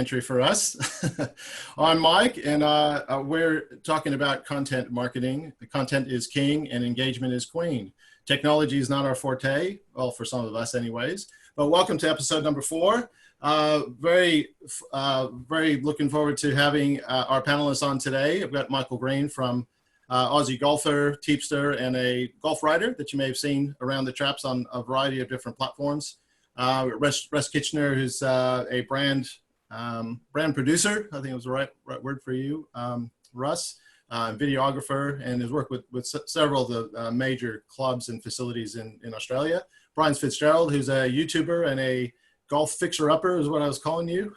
entry for us. I'm Mike, and we're talking about content marketing. The content is king and engagement is queen. Technology is not our forte, well, for some of us anyways, but welcome to episode number 4. Very looking forward to having our panelists on today. I've got Michael Green from Aussie golfer, teepster, and a golf writer that you may have seen around the traps on a variety of different platforms. Russ Kirchner, who's a brand producer, I think it was the right word for you, Russ, videographer, and has worked with several of the major clubs and facilities in Australia. Brian Fitzgerald, who's a YouTuber and a golf fixer-upper is what I was calling you.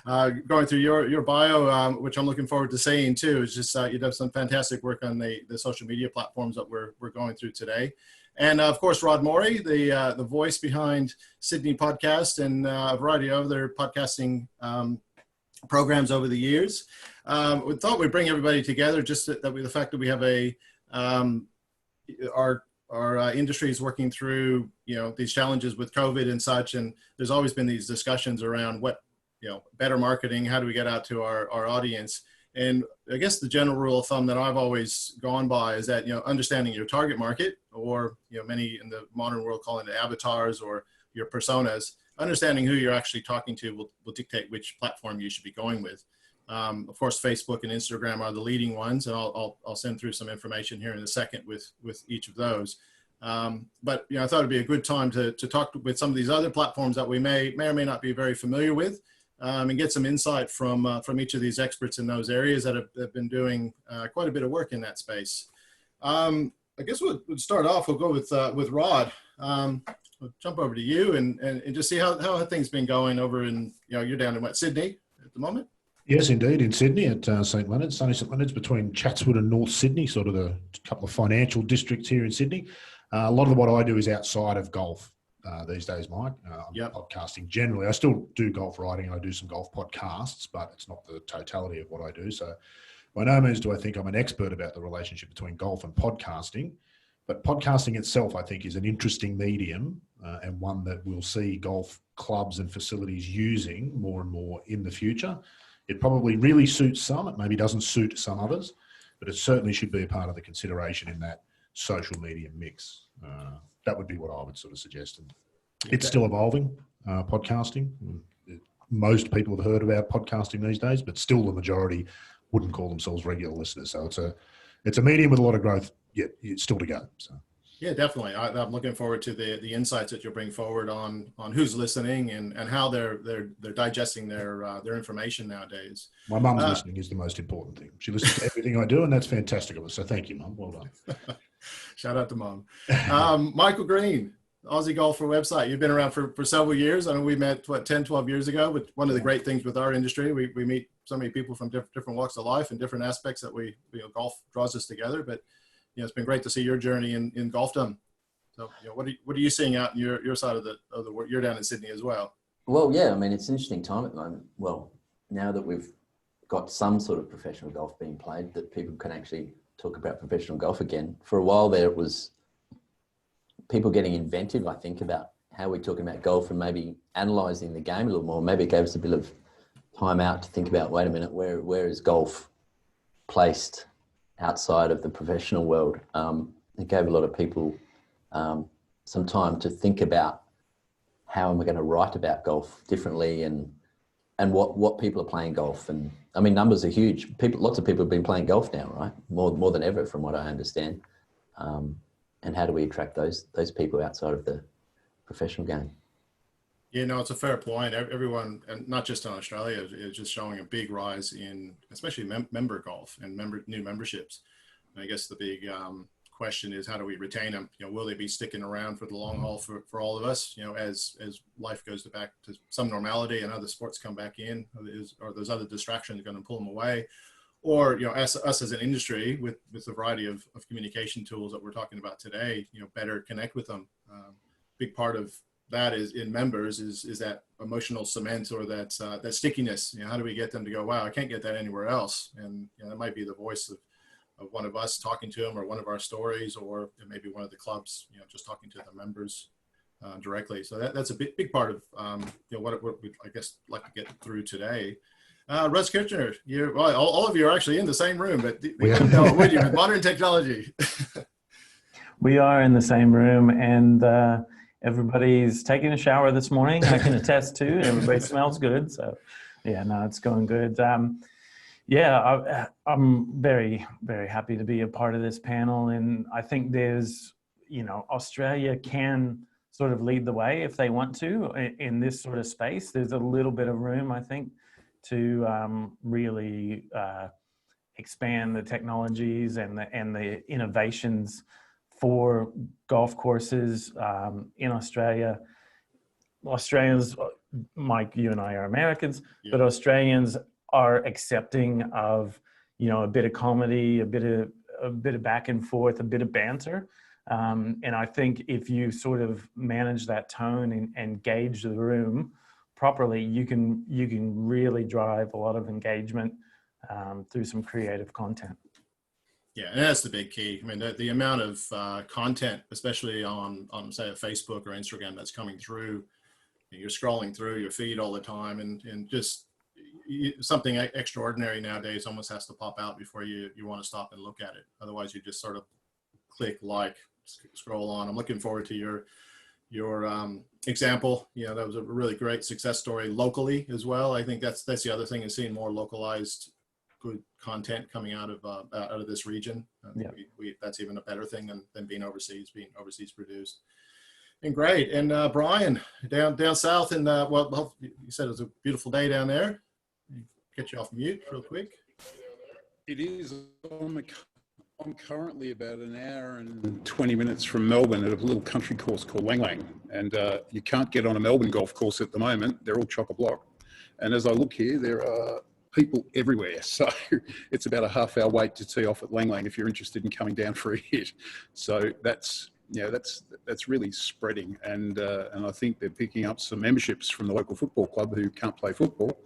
Going through your bio, which I'm looking forward to seeing too, is just you've done some fantastic work on the social media platforms that we're going through today. And of course, Rod Morri, the voice behind Sydney Podcast and a variety of other podcasting programs over the years. We thought we'd bring everybody together just the fact that we have our industry is working through, these challenges with COVID and such. And there's always been these discussions around what, better marketing, how do we get out to our audience? And I guess the general rule of thumb that I've always gone by is that, understanding your target market, or, many in the modern world call it avatars or your personas, understanding who you're actually talking to will dictate which platform you should be going with. Of course, Facebook and Instagram are the leading ones, and I'll send through some information here in a second with each of those. But I thought it'd be a good time to talk with some of these other platforms that we may or may not be very familiar with, and get some insight from each of these experts in those areas that have been doing quite a bit of work in that space. I guess we'll start off. We'll go with Rod. We'll jump over to you and just see how have things been going over in, you're down in Sydney at the moment? Yes, indeed, in Sydney at St Leonard's, sunny St Leonard's, between Chatswood and North Sydney, sort of the couple of financial districts here in Sydney. A lot of what I do is outside of golf these days, Mike. I'm podcasting generally. I still do golf writing and I do some golf podcasts, but it's not the totality of what I do. So by no means do I think I'm an expert about the relationship between golf and podcasting, but podcasting itself, I think, is an interesting medium and one that we'll see golf clubs and facilities using more and more in the future. It probably really suits some. It maybe doesn't suit some others, but it certainly should be a part of the consideration in that social media mix. That would be what I would sort of suggest. And it's still evolving, podcasting. Most people have heard about podcasting these days, but still the majority wouldn't call themselves regular listeners. So it's a medium with a lot of growth, yet it's still to go. So. Yeah, definitely. I'm looking forward to the insights that you'll bring forward on who's listening and how they're digesting their information nowadays. My mum's listening is the most important thing. She listens to everything I do, and that's fantastic of her. So thank you, Mum. Well done. Shout out to Mum. Michael Green, Aussie Golfer website. You've been around for several years. I know we met 10, 12 years ago. But one of the great things with our industry, we meet so many people from different walks of life and different aspects that golf draws us together. But it's been great to see your journey in golfdom. So, what are you seeing out in your side of the world? You're down in Sydney as well. Well, yeah, I mean, it's an interesting time at the moment. Well, now that we've got some sort of professional golf being played, that people can actually talk about professional golf again. For a while there, it was people getting inventive, I think, about how we're talking about golf and maybe analysing the game a little more. Maybe it gave us a bit of time out to think about, wait a minute, where is golf placed outside of the professional world? It gave a lot of people some time to think about how am I going to write about golf differently and what people are playing golf. And I mean, numbers are huge. Lots of people have been playing golf now, right? More than ever, from what I understand. And how do we attract those people outside of the professional game? It's a fair point. Everyone, and not just in Australia, is just showing a big rise in, especially member golf and new memberships. And I guess the big question is, how do we retain them? Will they be sticking around for the long haul for all of us? As life goes back to some normality and other sports come back in, or those other distractions are going to pull them away, or us as an industry with the variety of communication tools that we're talking about today, better connect with them. Big part of that is in members is that emotional cement or that stickiness. How do we get them to go, wow, I can't get that anywhere else? And that might be the voice of one of us talking to them, or one of our stories, or maybe one of the clubs, just talking to the members directly. So that's a big part of what we, I guess, like to get through today. Russ Kirchner, all of you are actually in the same room, but we couldn't know it, would you, with modern technology? We are in the same room, and everybody's taking a shower this morning. I can attest to. Everybody smells good, so yeah, no, it's going good. Yeah, I'm very, very happy to be a part of this panel, and I think there's, Australia can sort of lead the way if they want to in this sort of space. There's a little bit of room, I think, to really expand the technologies and the innovations for golf courses in Australia. Australians, Mike, you and I are Americans, but Australians are accepting of, a bit of comedy, a bit of back and forth, a bit of banter. And I think if you sort of manage that tone and gauge the room properly, you can really drive a lot of engagement through some creative content. Yeah, and that's the big key. I mean, the amount of content, especially on say a Facebook or Instagram, that's coming through. You're scrolling through your feed all the time, and just something extraordinary nowadays almost has to pop out before you want to stop and look at it. Otherwise, you just sort of click, like, scroll on. I'm looking forward to your example. That was a really great success story locally as well. I think that's the other thing, is seeing more localized good content coming out of this region. That's even a better thing than being overseas produced. And great. And Brian, down south, and you said it was a beautiful day down there. Get you off mute real quick. It is. I'm currently about an hour and 20 minutes from Melbourne at a little country course called Lang Lang, and you can't get on a Melbourne golf course at the moment. They're all chock-a-block. And as I look here, there are people everywhere. So it's about a half-hour wait to tee off at Lang Lang if you're interested in coming down for a hit. So that's really spreading, and I think they're picking up some memberships from the local football club who can't play football,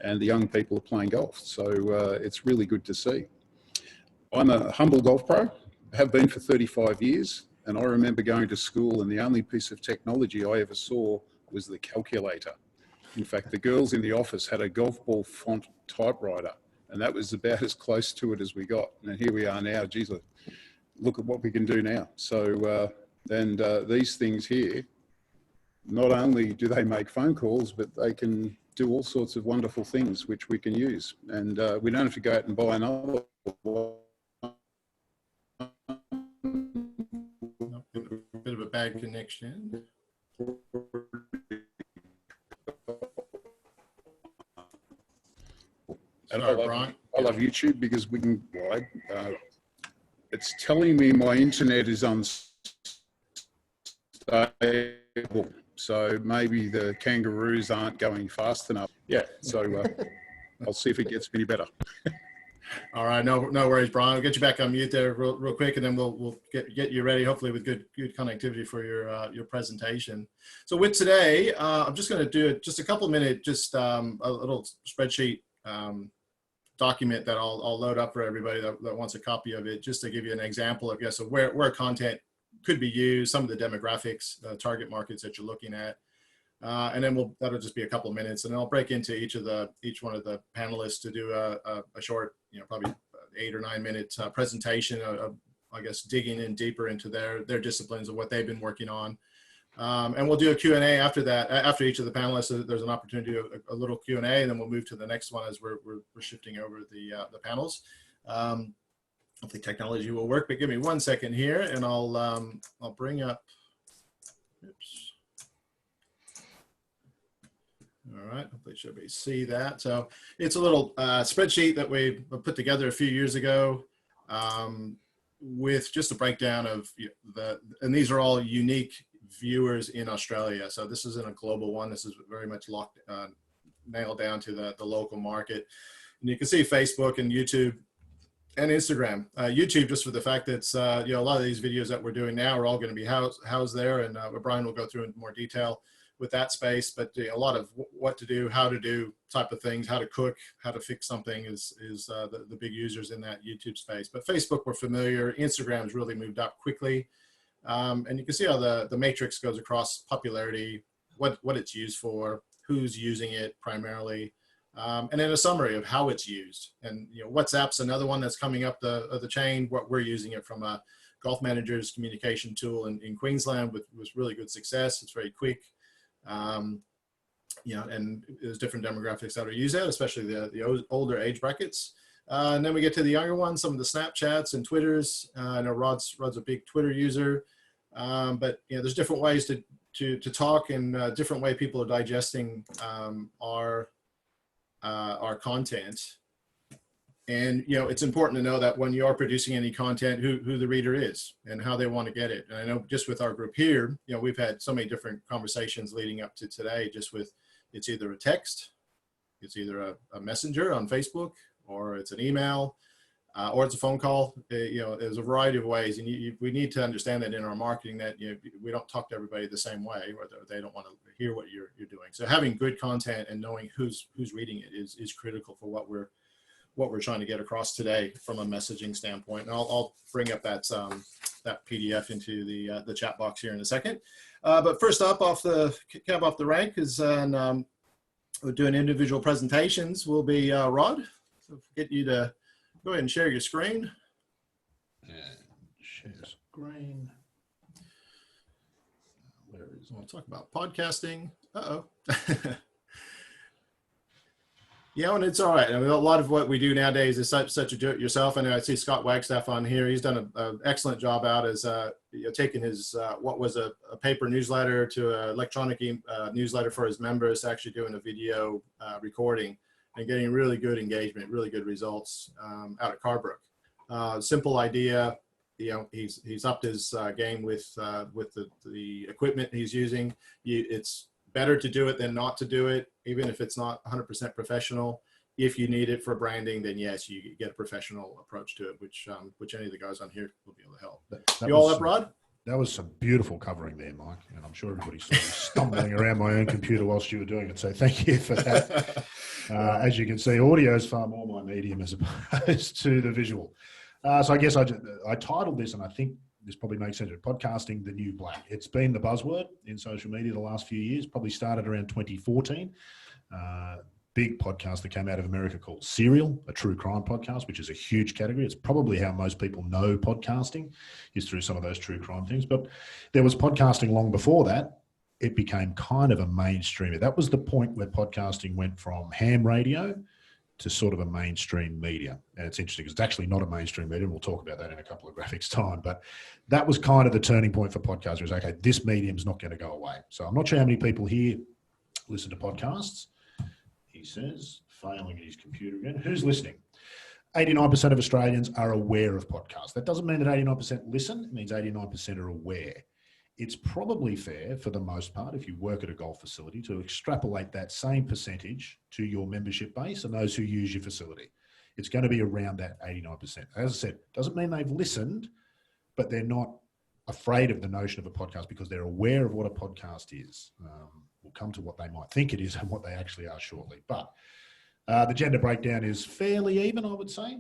and the young people are playing golf. So it's really good to see. I'm a humble golf pro, have been for 35 years, and I remember going to school and the only piece of technology I ever saw was the calculator. In fact, the girls in the office had a golf ball font typewriter, and that was about as close to it as we got. And here we are now. Geez, look at what we can do now. So, these things here, not only do they make phone calls, but they can do all sorts of wonderful things which we can use. And we don't have to go out and buy another one. Bit of a bad connection. And I love YouTube because we can, it's telling me my internet is unstable. So maybe the kangaroos aren't going fast enough. Yeah, so I'll see if it gets any better. All right, no worries, Brian. I'll get you back on mute there real quick, and then we'll get you ready, hopefully with good connectivity for your presentation. So with today, I'm just going to do just a couple minute, just a little spreadsheet document that I'll load up for everybody that wants a copy of it, just to give you an example, I guess, of where content could be used, some of the demographics, target markets that you're looking at. And then that'll just be a couple of minutes, and I'll break into each one of the panelists to do a short, probably 8 or 9 minute presentation of, I guess, digging in deeper into their disciplines of what they've been working on. And we'll do a Q&A after that. After each of the panelists, so there's an opportunity to do a little Q&A, and then we'll move to the next one as we're shifting over the panels. Hopefully technology will work, but give me 1 second here, and I'll bring up. Oops. All right, hopefully everybody see that. So it's a little spreadsheet that we put together a few years ago with just a breakdown of and these are all unique viewers in Australia. So this isn't a global one. This is very much nailed down to the local market. And you can see Facebook and YouTube and Instagram. YouTube, just for the fact that a lot of these videos that we're doing now are all going to be housed there, and Brian will go through in more detail with that space, but a lot of what to do, how to do type of things, how to cook, how to fix something is the big users in that YouTube space. But Facebook, we're familiar. Instagram's really moved up quickly. And you can see how the matrix goes across popularity, what it's used for, who's using it primarily, and then a summary of how it's used. And WhatsApp's another one that's coming up the chain. What we're using it from a golf manager's communication tool in Queensland with really good success. It's very quick. And there's different demographics that are used it, especially the older age brackets. And then we get to the younger ones, some of the Snapchats and Twitters. I know Rod's a big Twitter user, but there's different ways to talk, and different way people are digesting our content. And it's important to know that when you are producing any content, who the reader is and how they want to get it. And I know just with our group here, we've had so many different conversations leading up to today, just with it's either a text, it's either a messenger on Facebook, or it's an email, or it's a phone call. There's a variety of ways, and we need to understand that in our marketing, that we don't talk to everybody the same way, or they don't want to hear what you're doing. So having good content and knowing who's reading it is critical for what we're trying to get across today from a messaging standpoint. And I'll bring up that PDF into the chat box here in a second. But first up, off the rank is we're doing individual presentations. Will be Rod. So get you to go ahead and share your screen. And share screen. Where is We'll talk about podcasting. Yeah, and it's all right. I mean, a lot of what we do nowadays is such a do-it-yourself. And I see Scott Wagstaff on here. He's done an excellent job out as taking his what was a paper newsletter to an electronic newsletter for his members, to actually doing a video recording and getting really good engagement, really good results out of Carbrook. Simple idea. He's upped his game with the equipment he's using. It's better to do it than not to do it, even if it's not 100% professional. If you need it for branding, then yes, you get a professional approach to it, which any of the guys on here will be able to help. You all up, Rod? That was some beautiful covering there, Mike, and I'm sure everybody saw me stumbling around my own computer whilst you were doing it, so thank you for that. As you can see, audio is far more my medium as opposed to the visual. So I guess I titled this, and I think this probably makes sense, podcasting the new black. It's been the buzzword in social media the last few years, probably started around 2014. Big podcast that came out of America called Serial, a true crime podcast, which is a huge category. It's probably how most people know podcasting, is through some of those true crime things. But there was podcasting long before that. It became kind of a mainstream. That was the point where podcasting went from ham radio to sort of a mainstream media. And it's interesting because it's actually not a mainstream media. We'll talk about that in a couple of graphics time. But that was kind of the turning point for podcasting. It was, okay, this medium's not going to go away. So I'm not sure how many people here listen to podcasts. He says, failing at his computer again. Who's listening? 89% of Australians are aware of podcasts. That doesn't mean that 89% listen. It means 89% are aware. It's probably fair, for the most part, if you work at a golf facility, to extrapolate that same percentage to your membership base and those who use your facility. It's going to be around that 89%. As I said, doesn't mean they've listened, but they're not afraid of the notion of a podcast because they're aware of what a podcast is. We'll come to what they might think it is and what they actually are shortly. But the gender breakdown is fairly even, I would say.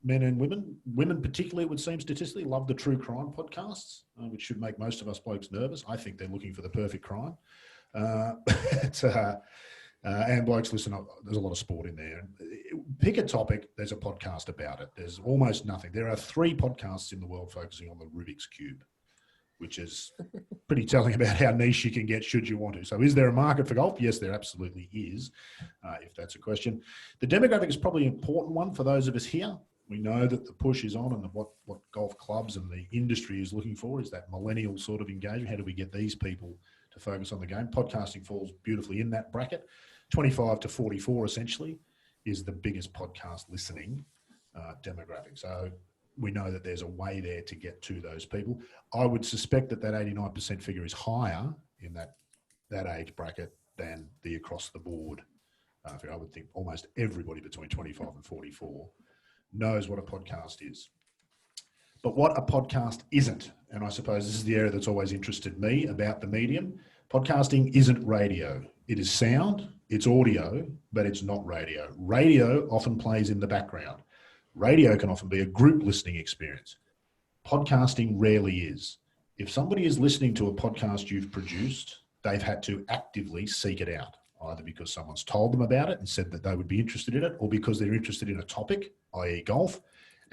Men and women. Women particularly, it would seem statistically, love the true crime podcasts, which should make most of us blokes nervous. I think they're looking for the perfect crime. And blokes listen, there's a lot of sport in there. Pick a topic, there's a podcast about it. There's almost nothing. There are 3 podcasts in the world focusing on the Rubik's Cube, which is pretty telling about how niche you can get should you want to. So is there a market for golf? Yes, there absolutely is, if that's a question. The demographic is probably an important one for those of us here. We know that the push is on, and what golf clubs and the industry is looking for is that millennial sort of engagement. How do we get these people to focus on the game? Podcasting falls beautifully in that bracket. 25 to 44 essentially is the biggest podcast listening demographic. So we know that there's a way there to get to those people. I would suspect that 89% figure is higher in that age bracket than the across the board. I would think almost everybody between 25 and 44 knows what a podcast is. But what a podcast isn't, and I suppose this is the area that's always interested me about the medium, podcasting isn't radio. It is sound, it's audio, but it's not radio. Radio often plays in the background. Radio can often be a group listening experience. Podcasting rarely is. If somebody is listening to a podcast you've produced, they've had to actively seek it out, either because someone's told them about it and said that they would be interested in it, or because they're interested in a topic, i.e. golf,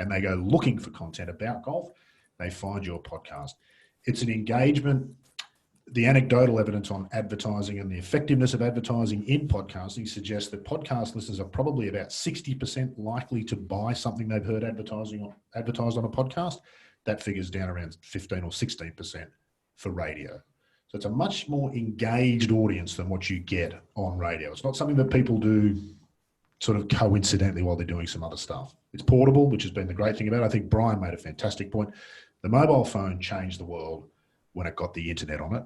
and they go looking for content about golf, they find your podcast. It's an engagement. The anecdotal evidence on advertising and the effectiveness of advertising in podcasting suggests that podcast listeners are probably about 60% likely to buy something they've heard advertised on a podcast. That figure's down around 15 or 16% for radio. So it's a much more engaged audience than what you get on radio. It's not something that people do sort of coincidentally while they're doing some other stuff. It's portable, which has been the great thing about it. I think Brian made a fantastic point. The mobile phone changed the world when it got the internet on it.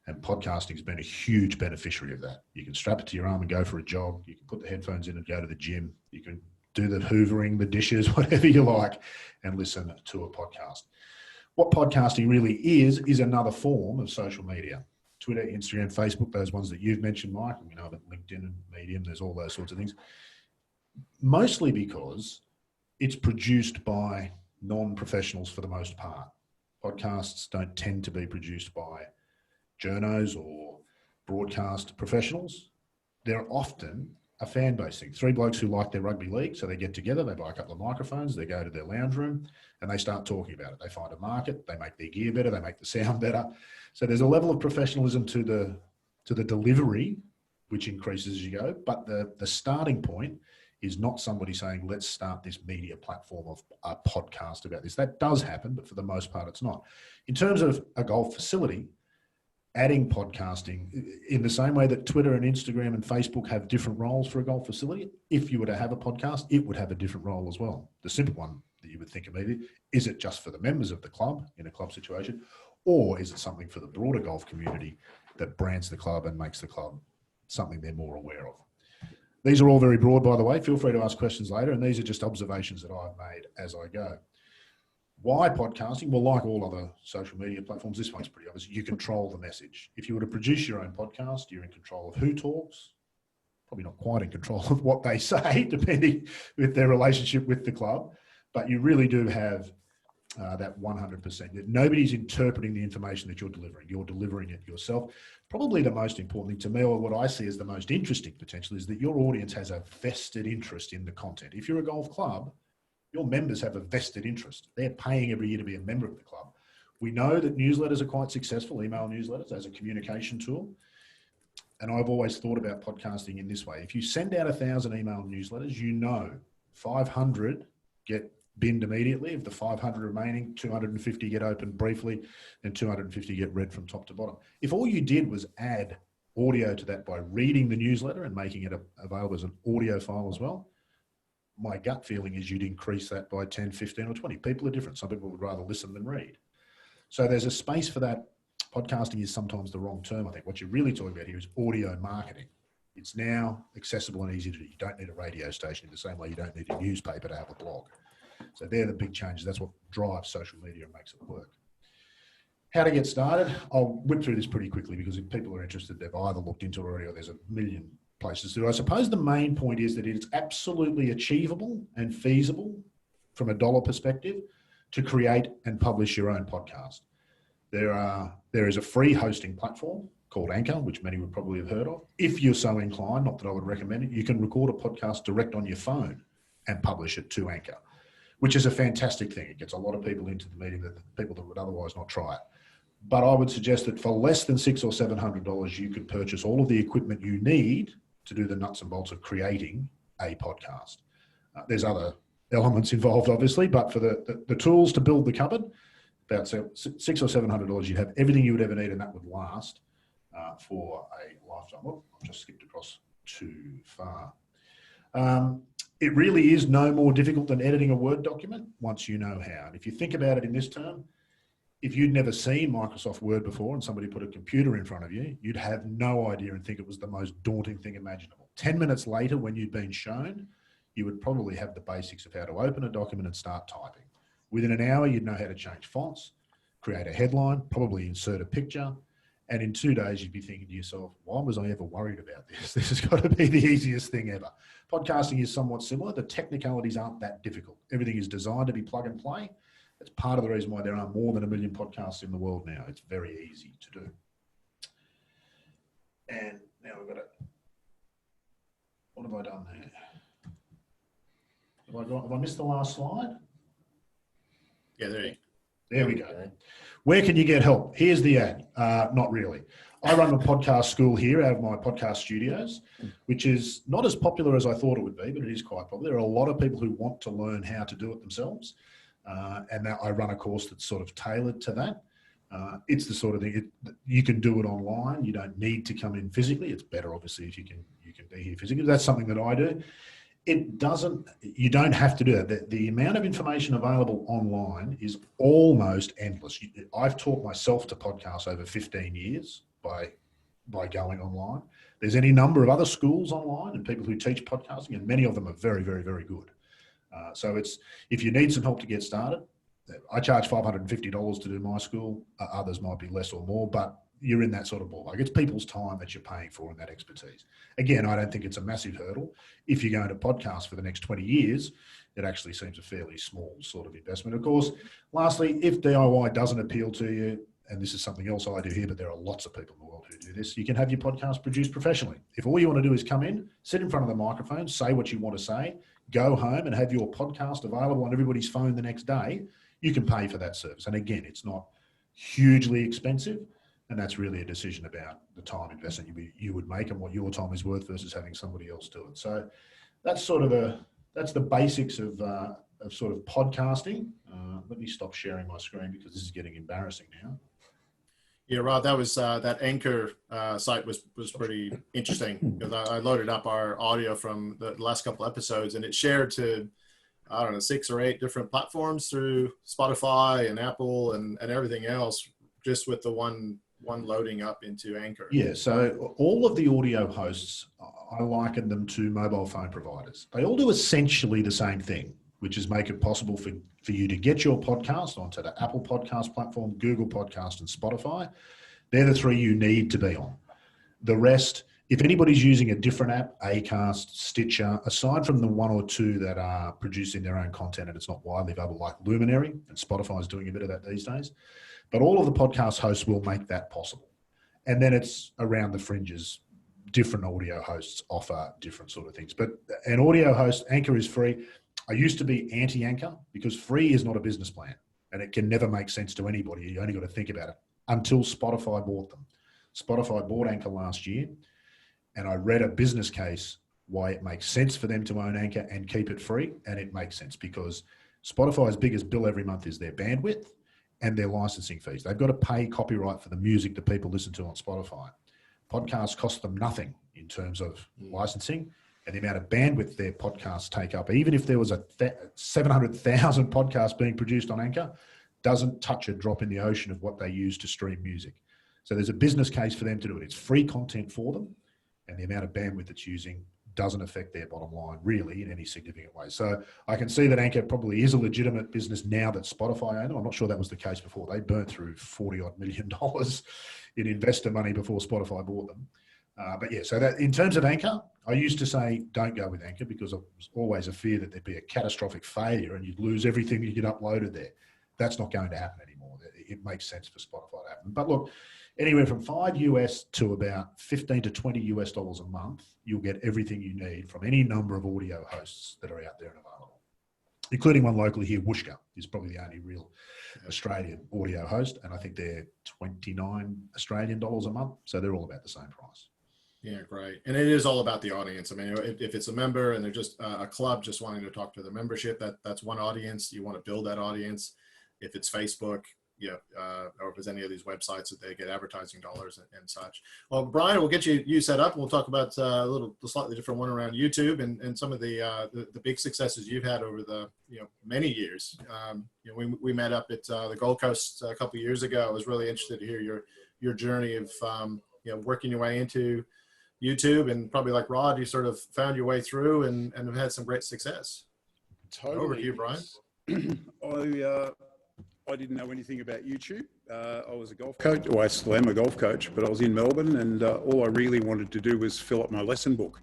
And podcasting has been a huge beneficiary of that. You can strap it to your arm and go for a jog. You can put the headphones in and go to the gym. You can do the hoovering, the dishes, whatever you like, and listen to a podcast. What podcasting really is another form of social media. Twitter, Instagram, Facebook, those ones that you've mentioned, Mike. You know, LinkedIn and Medium, there's all those sorts of things. Mostly because it's produced by non-professionals for the most part. Podcasts don't tend to be produced by journos or broadcast professionals. They're often a fan base thing. Three blokes who like their rugby league, so they get together, they buy a couple of microphones, they go to their lounge room and they start talking about it. They find a market, they make their gear better, they make the sound better. So there's a level of professionalism to the delivery, which increases as you go, but the starting point is not somebody saying, let's start this media platform of a podcast about this. That does happen, but for the most part, it's not. In terms of a golf facility, adding podcasting in the same way that Twitter and Instagram and Facebook have different roles for a golf facility. If you were to have a podcast, it would have a different role as well. The simple one that you would think immediately, is it just for the members of the club in a club situation, or is it something for the broader golf community that brands the club and makes the club something they're more aware of? These are all very broad, by the way. Feel free to ask questions later, and these are just observations that I've made as I go. Why podcasting? Well, like all other social media platforms, this one's pretty obvious. You control the message. If you were to produce your own podcast, you're in control of who talks, probably not quite in control of what they say, depending with their relationship with the club, but you really do have that 100%. Nobody's interpreting the information that you're delivering it yourself. Probably the most important thing to me, or what I see as the most interesting potential, is that your audience has a vested interest in the content. If you're a golf club, your members have a vested interest. They're paying every year to be a member of the club. We know that newsletters are quite successful, email newsletters as a communication tool. And I've always thought about podcasting in this way. If you send out 1,000 email newsletters, you know 500 get binned immediately. Of the 500 remaining, 250 get opened briefly, and 250 get read from top to bottom. If all you did was add audio to that by reading the newsletter and making it available as an audio file as well, my gut feeling is you'd increase that by 10, 15 or 20. People are different. Some people would rather listen than read. So there's a space for that. Podcasting is sometimes the wrong term. I think what you're really talking about here is audio marketing. It's now accessible and easy to do. You don't need a radio station in the same way you don't need a newspaper to have a blog. So they're the big changes. That's what drives social media and makes it work. How to get started? I'll whip through this pretty quickly because if people are interested, they've either looked into it already or there's a million places to do. I suppose the main point is that it's absolutely achievable and feasible from a dollar perspective to create and publish your own podcast. There is a free hosting platform called Anchor, which many would probably have heard of. If you're so inclined, not that I would recommend it, you can record a podcast direct on your phone and publish it to Anchor, which is a fantastic thing. It gets a lot of people into the meeting that people that would otherwise not try it. But I would suggest that for less than $600 or $700, you could purchase all of the equipment you need to do the nuts and bolts of creating a podcast. There's other elements involved, obviously, but for the tools to build the cupboard, about $600 or $700, you'd have everything you would ever need, and that would last for a lifetime. Oh, I've just skipped across too far. It really is no more difficult than editing a Word document once you know how. And if you think about it in this term, if you'd never seen Microsoft Word before and somebody put a computer in front of you, you'd have no idea and think it was the most daunting thing imaginable. 10 minutes later, when you'd been shown, you would probably have the basics of how to open a document and start typing. Within an hour, you'd know how to change fonts, create a headline, probably insert a picture. And in 2 days, you'd be thinking to yourself, why was I ever worried about this? This has got to be the easiest thing ever. Podcasting is somewhat similar. The technicalities aren't that difficult. Everything is designed to be plug and play. It's part of the reason why there are more than 1 million podcasts in the world now. It's very easy to do. And now we've got it. What have I done there? Have I missed the last slide? Yeah, there you go. There we go. Where can you get help? Here's the ad. Not really. I run a podcast school here out of my podcast studios, which is not as popular as I thought it would be, but it is quite popular. There are a lot of people who want to learn how to do it themselves. And now I run a course that's sort of tailored to that. It's the sort of thing, you can do it online. You don't need to come in physically. It's better, obviously, if you can be here physically. That's something that I do. You don't have to do that. The amount of information available online is almost endless. I've taught myself to podcast over 15 years by going online. There's any number of other schools online and people who teach podcasting, and many of them are very, very, very good. So if you need some help to get started, I charge $550 to do my school. Others might be less or more, but you're in that sort of ballpark. It's people's time that you're paying for and that expertise. Again, I don't think it's a massive hurdle. If you're going to podcast for the next 20 years, it actually seems a fairly small sort of investment. Of course, lastly, if DIY doesn't appeal to you, and this is something else I do here, but there are lots of people in the world who do this, you can have your podcast produced professionally. If all you want to do is come in, sit in front of the microphone, say what you want to say, go home and have your podcast available on everybody's phone the next day, you can pay for that service. And again, it's not hugely expensive. And that's really a decision about the time investment you would make and what your time is worth versus having somebody else do it. So that's sort of that's the basics of sort of podcasting. Let me stop sharing my screen because this is getting embarrassing now. Yeah, Rod, that was that Anchor site was pretty interesting because I loaded up our audio from the last couple episodes and it shared to, I don't know, 6 or 8 different platforms through Spotify and Apple and everything else, just with the one loading up into Anchor. Yeah, so all of the audio hosts, I liken them to mobile phone providers. They all do essentially the same thing, which is make it possible for you to get your podcast onto the Apple Podcast platform, Google Podcast, and Spotify. They're the 3 you need to be on. The rest, if anybody's using a different app, Acast, Stitcher, aside from the 1 or 2 that are producing their own content and it's not widely available, like Luminary, and Spotify is doing a bit of that these days, but all of the podcast hosts will make that possible. And then it's around the fringes. Different audio hosts offer different sort of things. But an audio host, Anchor is free. I used to be anti-Anchor because free is not a business plan and it can never make sense to anybody. You only got to think about it until Spotify bought them. Spotify bought Anchor last year and I read a business case why it makes sense for them to own Anchor and keep it free. And it makes sense because Spotify's biggest bill every month is their bandwidth and their licensing fees. They've got to pay copyright for the music that people listen to on Spotify. Podcasts cost them nothing in terms of licensing and the amount of bandwidth their podcasts take up. Even if there was 700,000 podcasts being produced on Anchor, doesn't touch a drop in the ocean of what they use to stream music. So there's a business case for them to do it. It's free content for them and the amount of bandwidth it's using doesn't affect their bottom line really in any significant way. So I can see that Anchor probably is a legitimate business now that Spotify own them. I'm not sure that was the case before. They burnt through $40-odd million in investor money before Spotify bought them. But yeah, so that in terms of Anchor, I used to say don't go with Anchor because there was always a fear that there'd be a catastrophic failure and you'd lose everything you get uploaded there. That's not going to happen anymore. It makes sense for Spotify to happen. But look, anywhere from $5 US to about $15 to $20 US a month, you'll get everything you need from any number of audio hosts that are out there and available, including one locally here. Whooshka is probably the only real Australian audio host, and I think they're $29 Australian a month, so they're all about the same price. Yeah, great. And it is all about the audience. I mean, if it's a member and they're just a club just wanting to talk to the membership, that's one audience. You want to build that audience. If it's Facebook, or if there's any of these websites that they get advertising dollars and such. Well, Brian, we'll get you set up. We'll talk about a slightly different one around YouTube and some of the big successes you've had over the many years. We met up at the Gold Coast a couple of years ago. I was really interested to hear your journey of working your way into YouTube, and probably like Rod, you sort of found your way through and have had some great success. Totally. Over to you, Brian. I didn't know anything about YouTube. I was a golf coach, or I still am a golf coach, but I was in Melbourne and all I really wanted to do was fill up my lesson book.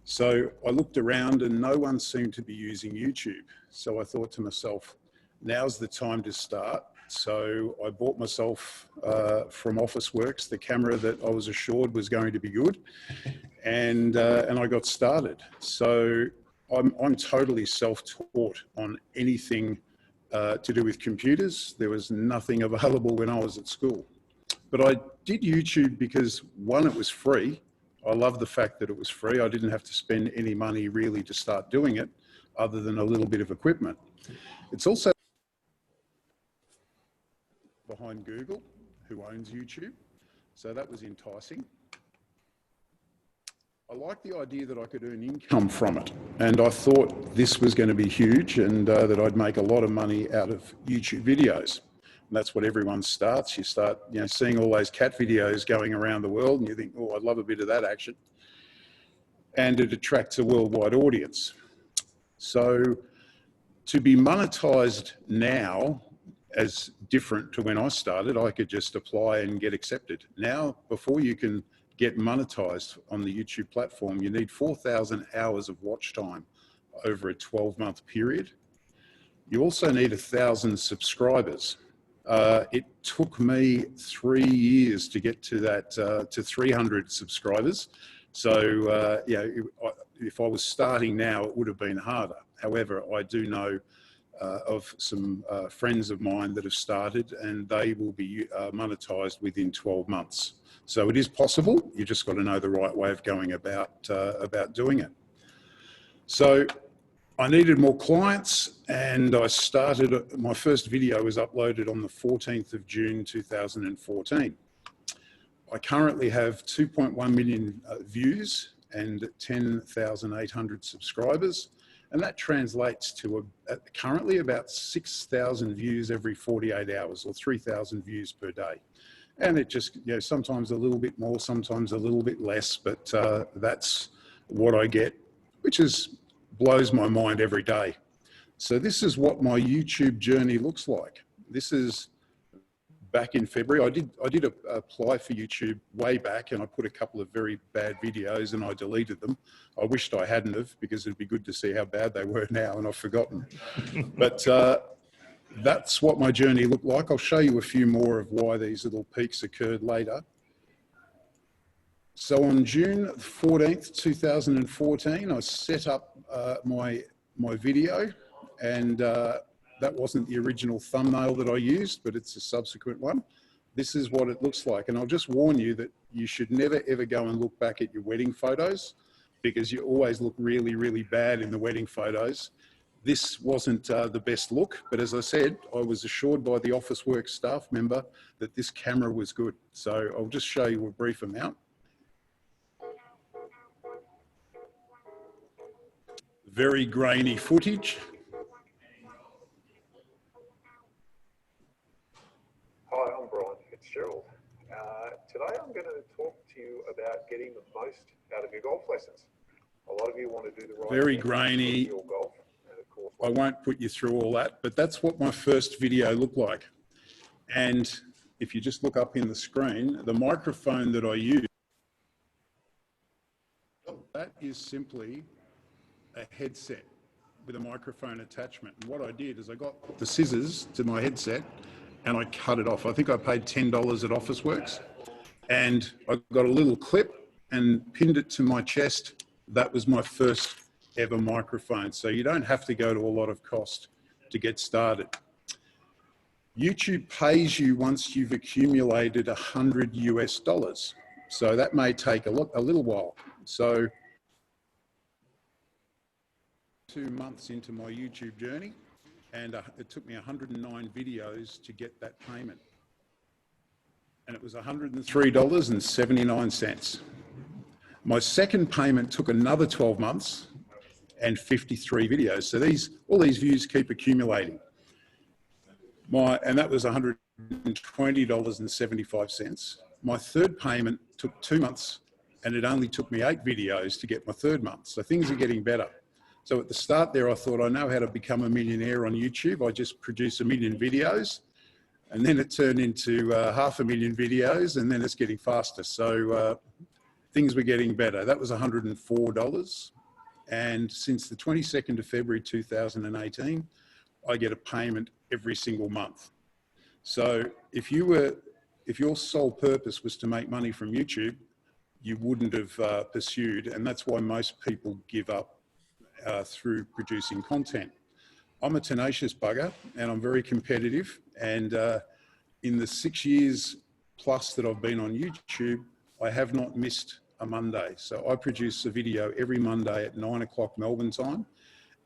So I looked around and no one seemed to be using YouTube. So I thought to myself, now's the time to start. So I bought myself from Officeworks the camera that I was assured was going to be good, and I got started. So I'm totally self-taught on anything to do with computers. There was nothing available when I was at school. But I did YouTube because, one, it was free. I love the fact that it was free. I didn't have to spend any money really to start doing it, other than a little bit of equipment. It's also behind Google, who owns YouTube. So that was enticing. I liked the idea that I could earn income from it. And I thought this was going to be huge, and that I'd make a lot of money out of YouTube videos. And that's what everyone starts. You start, seeing all those cat videos going around the world, and you think, oh, I'd love a bit of that action. And it attracts a worldwide audience. So to be monetized now, as different to when I started, I could just apply and get accepted. Now, before you can get monetized on the YouTube platform, you need 4,000 hours of watch time over a 12-month period. You also need 1,000 subscribers. It took me 3 years to get to that, to 300 subscribers. So, if I was starting now, it would have been harder. However, I do know of some friends of mine that have started, and they will be monetized within 12 months. So it is possible. You just got to know the right way of going about doing it. So I needed more clients, and I started, my first video was uploaded on the 14th of June 2014. I currently have 2.1 million views and 10,800 subscribers, and that translates to currently about 6,000 views every 48 hours, or 3,000 views per day. And it just, sometimes a little bit more, sometimes a little bit less, but that's what I get, which blows my mind every day. So this is what my YouTube journey looks like. This is back in February. I did apply for YouTube way back, and I put a couple of very bad videos and I deleted them. I wished I hadn't have, because it'd be good to see how bad they were now, and I've forgotten. But that's what my journey looked like. I'll show you a few more of why these little peaks occurred later. So on June 14th, 2014, I set up my video, and that wasn't the original thumbnail that I used, but it's a subsequent one. This is what it looks like. And I'll just warn you that you should never, ever go and look back at your wedding photos, because you always look really, really bad in the wedding photos. This wasn't the best look, but as I said, I was assured by the Officeworks staff member that this camera was good. So I'll just show you a brief amount. Very grainy footage. Hi, I'm Fitzgerald. Today I'm going to talk to you about getting the most out of your golf lessons. A lot of you want to do the right Very thing grainy. for your golf. And of course, I won't put you through all that, but that's what my first video looked like. And if you just look up in the screen, the microphone that I use, that is simply a headset with a microphone attachment. And what I did is I got the scissors to my headset and I cut it off. I think I paid $10 at Officeworks, and I got a little clip and pinned it to my chest. That was my first ever microphone. So you don't have to go to a lot of cost to get started. YouTube pays you once you've accumulated $100 US. So that may take a little while. So 2 months into my YouTube journey, and it took me 109 videos to get that payment. And it was $103.79. My second payment took another 12 months and 53 videos. So all these views keep accumulating. And that was $120.75. My third payment took 2 months, and it only took me 8 videos to get my third month. So things are getting better. So at the start there, I thought, I know how to become a millionaire on YouTube. I just produce 1 million videos. And then it turned into 500,000 videos, and then it's getting faster. So things were getting better. That was $104. And since the 22nd of February 2018, I get a payment every single month. So if your sole purpose was to make money from YouTube, you wouldn't have pursued, and that's why most people give up through producing content. I'm a tenacious bugger and I'm very competitive, and in the 6 years plus that I've been on YouTube, I have not missed a Monday. So I produce a video every Monday at 9 o'clock Melbourne time,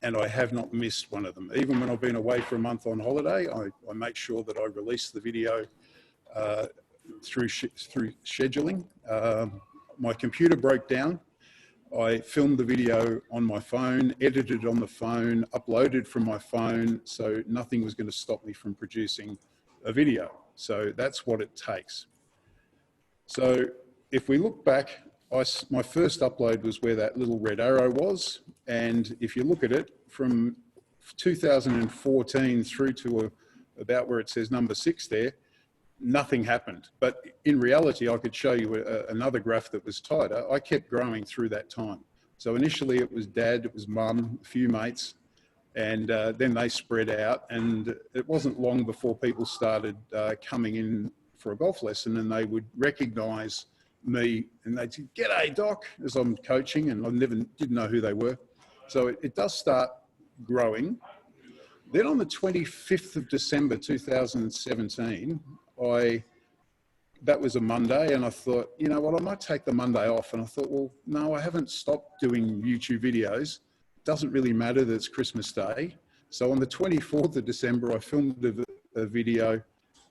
and I have not missed one of them. Even when I've been away for a month on holiday, I make sure that I release the video through scheduling. My computer broke down. I filmed the video on my phone, edited on the phone, uploaded from my phone, so nothing was going to stop me from producing a video. So that's what it takes. So if we look back, my first upload was where that little red arrow was, and if you look at it from 2014 through to about where it says number 6 there, nothing happened. But in reality, I could show you another graph that was tighter. I kept growing through that time. So initially it was dad, it was mum, a few mates, and then they spread out, and it wasn't long before people started coming in for a golf lesson, and they would recognize me and they'd say, "G'day, Doc," as I'm coaching, and I didn't know who they were. So it does start growing. Then on the 25th of December 2017, that was a Monday, and I thought, you know what, I might take the Monday off. And I thought, well, no, I haven't stopped doing YouTube videos. It doesn't really matter that it's Christmas Day. So on the 24th of December, I filmed a video,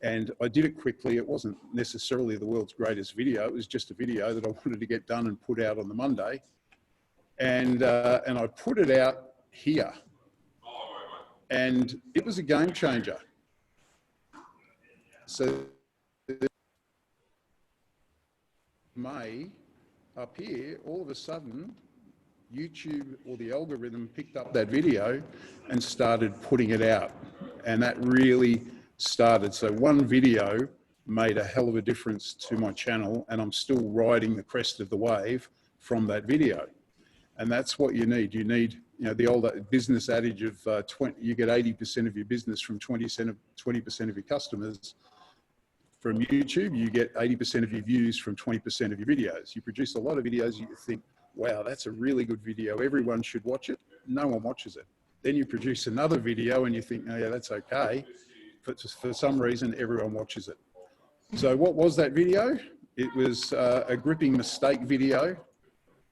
and I did it quickly. It wasn't necessarily the world's greatest video. It was just a video that I wanted to get done and put out on the Monday. And I put it out here. And it was a game changer. So May, up here, all of a sudden, YouTube or the algorithm picked up that video and started putting it out. And that really started. So one video made a hell of a difference to my channel, and I'm still riding the crest of the wave from that video. And that's what you need. You need, you know, the old business adage of you get 80% of your business from 20% of your customers. From YouTube, you get 80% of your views from 20% of your videos. You produce a lot of videos, you think, wow, that's a really good video, everyone should watch it. No one watches it. Then you produce another video and you think, oh yeah, that's okay. But for some reason, everyone watches it. So what was that video? It was a gripping mistake video.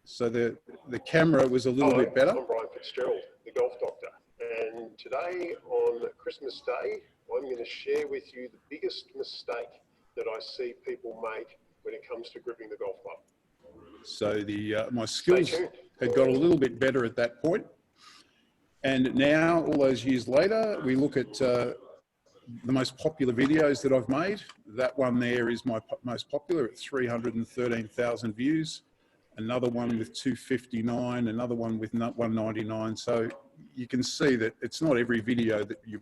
So the camera was a little bit better. I'm Fitzgerald, the golf doctor. And today on Christmas Day, I'm going to share with you the biggest mistake that I see people make when it comes to gripping the golf club. So my skills had got a little bit better at that point. And now, all those years later, we look at the most popular videos that I've made. That one there is my most popular at 313,000 views. Another one with 259, another one with 199. So you can see that it's not every video that YouTube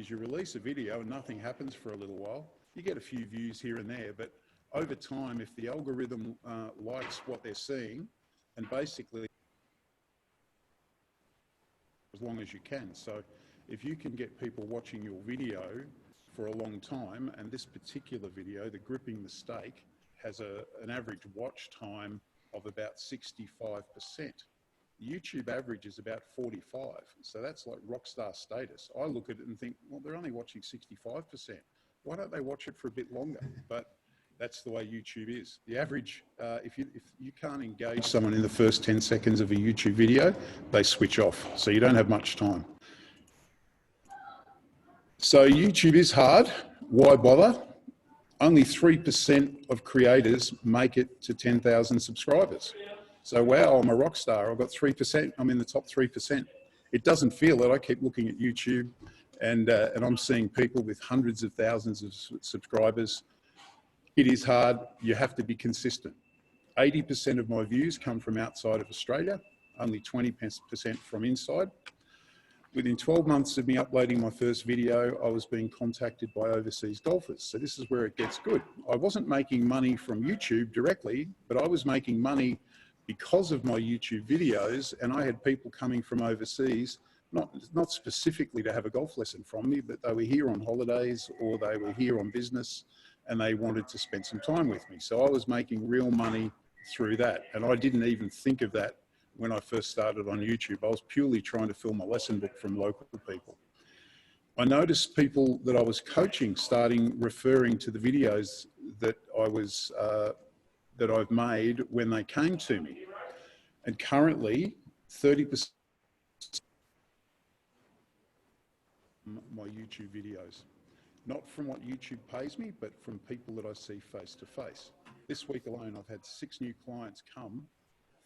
is you release a video and nothing happens for a little while. You get a few views here and there, but over time, if the algorithm likes what they're seeing, and basically as long as you can. So if you can get people watching your video for a long time, and this particular video, the gripping mistake, has an average watch time of about 65%. YouTube average is about 45. So that's like rock star status. I look at it and think, well, they're only watching 65%. Why don't they watch it for a bit longer? But that's the way YouTube is. The average, if you can't engage someone in the first 10 seconds of a YouTube video, they switch off. So you don't have much time. So YouTube is hard. Why bother? Only 3% of creators make it to 10,000 subscribers. So, wow, I'm a rock star. I've got 3%. I'm in the top 3%. It doesn't feel it. I keep looking at YouTube and I'm seeing people with hundreds of thousands of subscribers. It is hard. You have to be consistent. 80% of my views come from outside of Australia, only 20% from inside. Within 12 months of me uploading my first video, I was being contacted by overseas golfers. So this is where it gets good. I wasn't making money from YouTube directly, but I was making money because of my YouTube videos, and I had people coming from overseas not specifically to have a golf lesson from me, but they were here on holidays or they were here on business and they wanted to spend some time with me. So I was making real money through that. And I didn't even think of that when I first started on YouTube. I was purely trying to film a lesson book from local people. I noticed people that I was coaching starting referring to the videos that that I've made when they came to me. And currently, 30% my YouTube videos, not from what YouTube pays me, but from people that I see face to face. This week alone, I've had 6 new clients come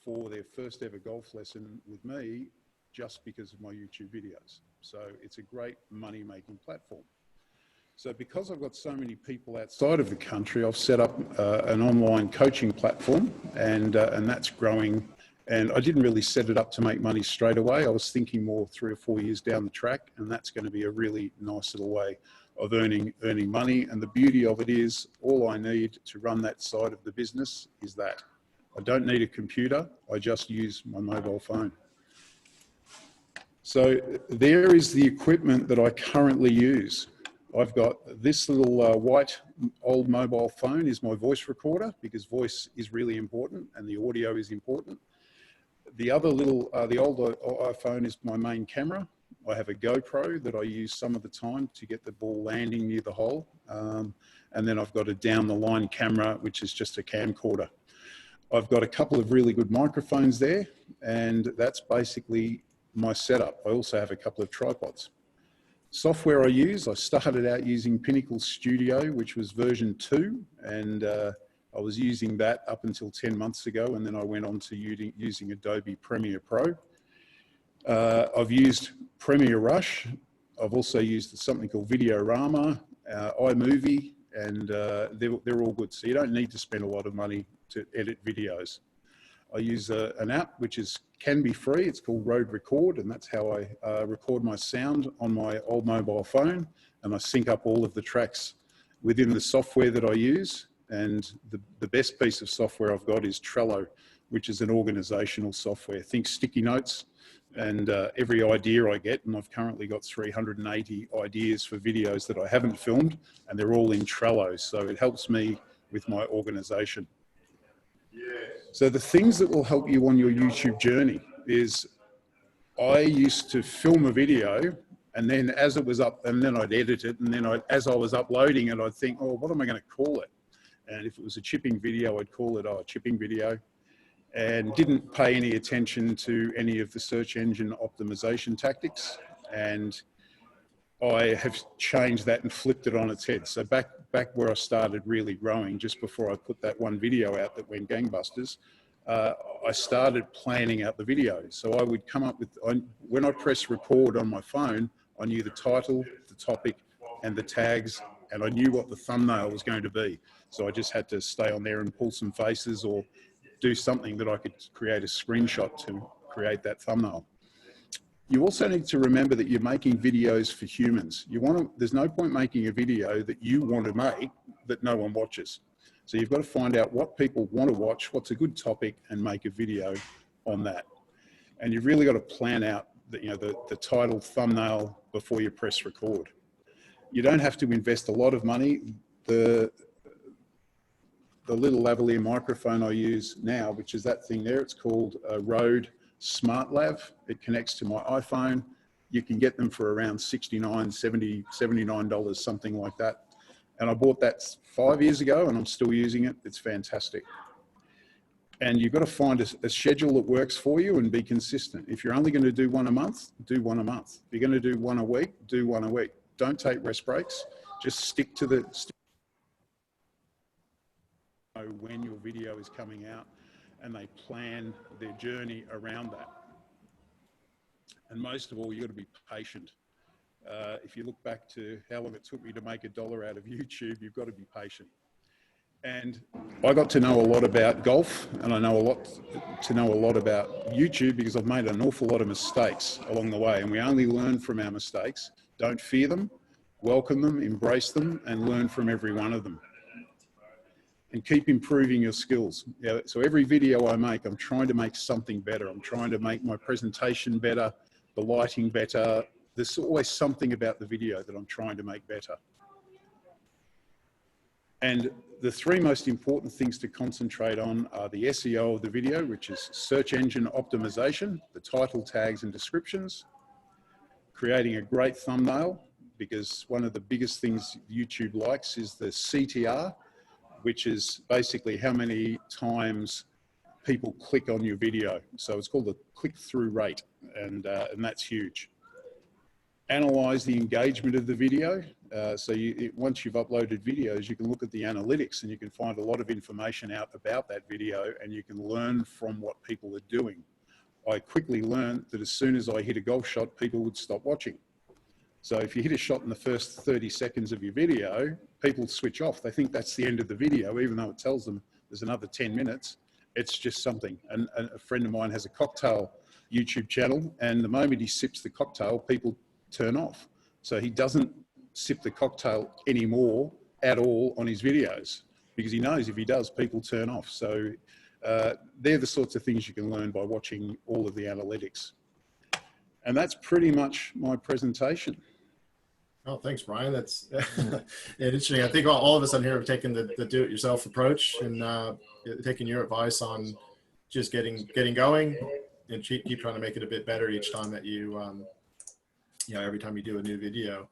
for their first ever golf lesson with me just because of my YouTube videos. So it's a great money-making platform. So because I've got so many people outside of the country, I've set up an online coaching platform and that's growing. And I didn't really set it up to make money straight away. I was thinking more 3 or 4 years down the track, and that's going to be a really nice little way of earning money. And the beauty of it is all I need to run that side of the business is that. I don't need a computer. I just use my mobile phone. So there is the equipment that I currently use. I've got this little white old mobile phone is my voice recorder because voice is really important and the audio is important. The other little, the older iPhone is my main camera. I have a GoPro that I use some of the time to get the ball landing near the hole. And then I've got a down the line camera, which is just a camcorder. I've got a couple of really good microphones there, and that's basically my setup. I also have a couple of tripods. Software I use, I started out using Pinnacle Studio, which was version 2, and I was using that up until 10 months ago, and then I went on to using Adobe Premiere Pro. I've used Premiere Rush. I've also used something called Videorama, iMovie, and they're all good. So you don't need to spend a lot of money to edit videos. I use an app which can be free. It's called Rode Record, and that's how I record my sound on my old mobile phone, and I sync up all of the tracks within the software that I use. And the best piece of software I've got is Trello, which is an organizational software. Think sticky notes, and every idea I get, and I've currently got 380 ideas for videos that I haven't filmed, and they're all in Trello. So it helps me with my organization. So the things that will help you on your YouTube journey is I used to film a video, and then as it was up, and then I'd edit it, and then as I was uploading it, I'd think, oh, what am I going to call it? And if it was a chipping video, I'd call it a chipping video, and didn't pay any attention to any of the search engine optimization tactics. And I have changed that and flipped it on its head. So back where I started really growing, just before I put that one video out that went gangbusters, I started planning out the video. So I would come up with, when I press record on my phone, I knew the title, the topic, and the tags, and I knew what the thumbnail was going to be. So I just had to stay on there and pull some faces or do something that I could create a screenshot to create that thumbnail. You also need to remember that you're making videos for humans. There's no point making a video that you want to make that no one watches. So you've got to find out what people want to watch, what's a good topic, and make a video on that. And you've really got to plan out the title, thumbnail before you press record. You don't have to invest a lot of money. The little lavalier microphone I use now, which is that thing there, it's called a Rode Smart Lav. It connects to my iPhone. You can get them for around $69, $70, $79, something like that. And I bought that 5 years ago and I'm still using it. It's fantastic. And you've got to find a schedule that works for you and be consistent. If you're only going to do one a month, do one a month. If you're going to do one a week, do one a week. Don't take rest breaks. Just stick to when your video is coming out, and they plan their journey around that. And most of all, you've got to be patient. If you look back to how long it took me to make $1 out of YouTube, you've got to be patient. And I got to know a lot about golf, and I know a lot about YouTube because I've made an awful lot of mistakes along the way, and we only learn from our mistakes. Don't fear them, welcome them, embrace them, and learn from every one of them. And keep improving your skills. So every video I make, I'm trying to make something better. I'm trying to make my presentation better, the lighting better. There's always something about the video that I'm trying to make better. And the three most important things to concentrate on are the SEO of the video, which is search engine optimization, the title, tags, and descriptions, creating a great thumbnail, because one of the biggest things YouTube likes is the CTR, which is basically how many times people click on your video. So it's called the click-through rate, and that's huge. Analyze the engagement of the video. So once you've uploaded videos, you can look at the analytics and you can find a lot of information out about that video, and you can learn from what people are doing. I quickly learned that as soon as I hit a golf shot, people would stop watching. So if you hit a shot in the first 30 seconds of your video, people switch off. They think that's the end of the video, even though it tells them there's another 10 minutes. It's just something. And a friend of mine has a cocktail YouTube channel, and the moment he sips the cocktail, people turn off. So he doesn't sip the cocktail anymore at all on his videos, because he knows if he does, people turn off. So they're the sorts of things you can learn by watching all of the analytics. And that's pretty much my presentation. Oh, thanks, Brian. That's interesting. I think all of us on here have taken the do-it-yourself approach and taking your advice on just getting going and keep trying to make it a bit better each time that you, every time you do a new video.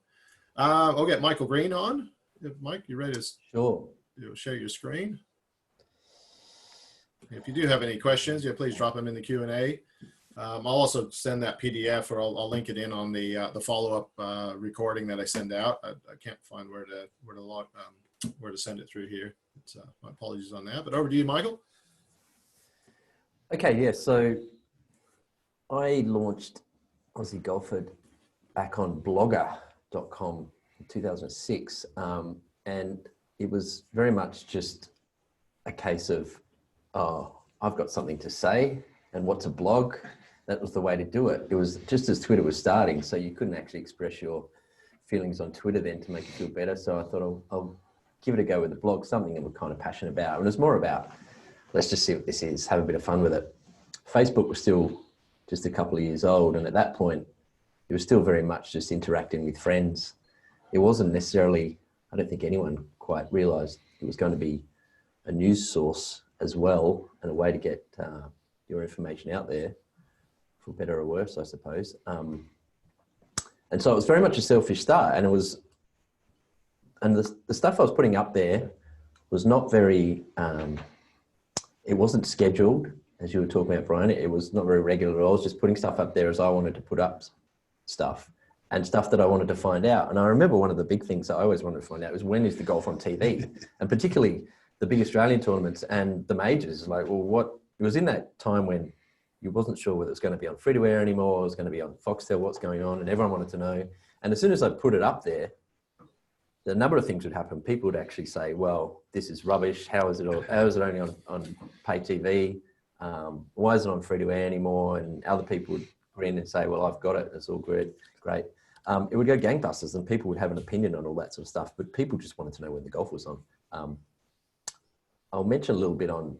I'll get Michael Green on. Mike, you ready to Sure. Share your screen? If you do have any questions, please drop them in the Q&A. I'll also send that PDF, or I'll link it in on the follow-up recording that I send out. I can't find where to send it through here. My apologies on that. But over to you, Michael. Okay, yeah. So I launched Aussie Golfer back on blogger.com in 2006, and it was very much just a case of, oh, I've got something to say, and what's a blog? That was the way to do it. It was just as Twitter was starting, so you couldn't actually express your feelings on Twitter then to make you feel better. So I thought I'll give it a go with the blog, something that we're kind of passionate about. And it was more about, let's just see what this is, have a bit of fun with it. Facebook was still just a couple of years old, and at that point, it was still very much just interacting with friends. It wasn't necessarily, I don't think anyone quite realized it was going to be a news source as well, and a way to get your information out there, for better or worse, I suppose. And so it was very much a selfish start, and the stuff I was putting up there was not very, it wasn't scheduled, as you were talking about, Brian. It was not very regular. I was just putting stuff up there as I wanted to put up stuff, and stuff that I wanted to find out. And I remember one of the big things that I always wanted to find out was, when is the golf on TV? And particularly the big Australian tournaments and the majors. Like, well, it was in that time when you wasn't sure whether it was going to be on free-to-air anymore, or it was going to be on Foxtel, what's going on, and everyone wanted to know. And as soon as I put it up there, the number of things would happen. People would actually say, well, this is rubbish. How is it only on pay TV? Why isn't it on free-to-air anymore? And other people would grin and say, well, I've got it. It's all great. It would go gangbusters, and people would have an opinion on all that sort of stuff, but people just wanted to know when the golf was on. I'll mention a little bit on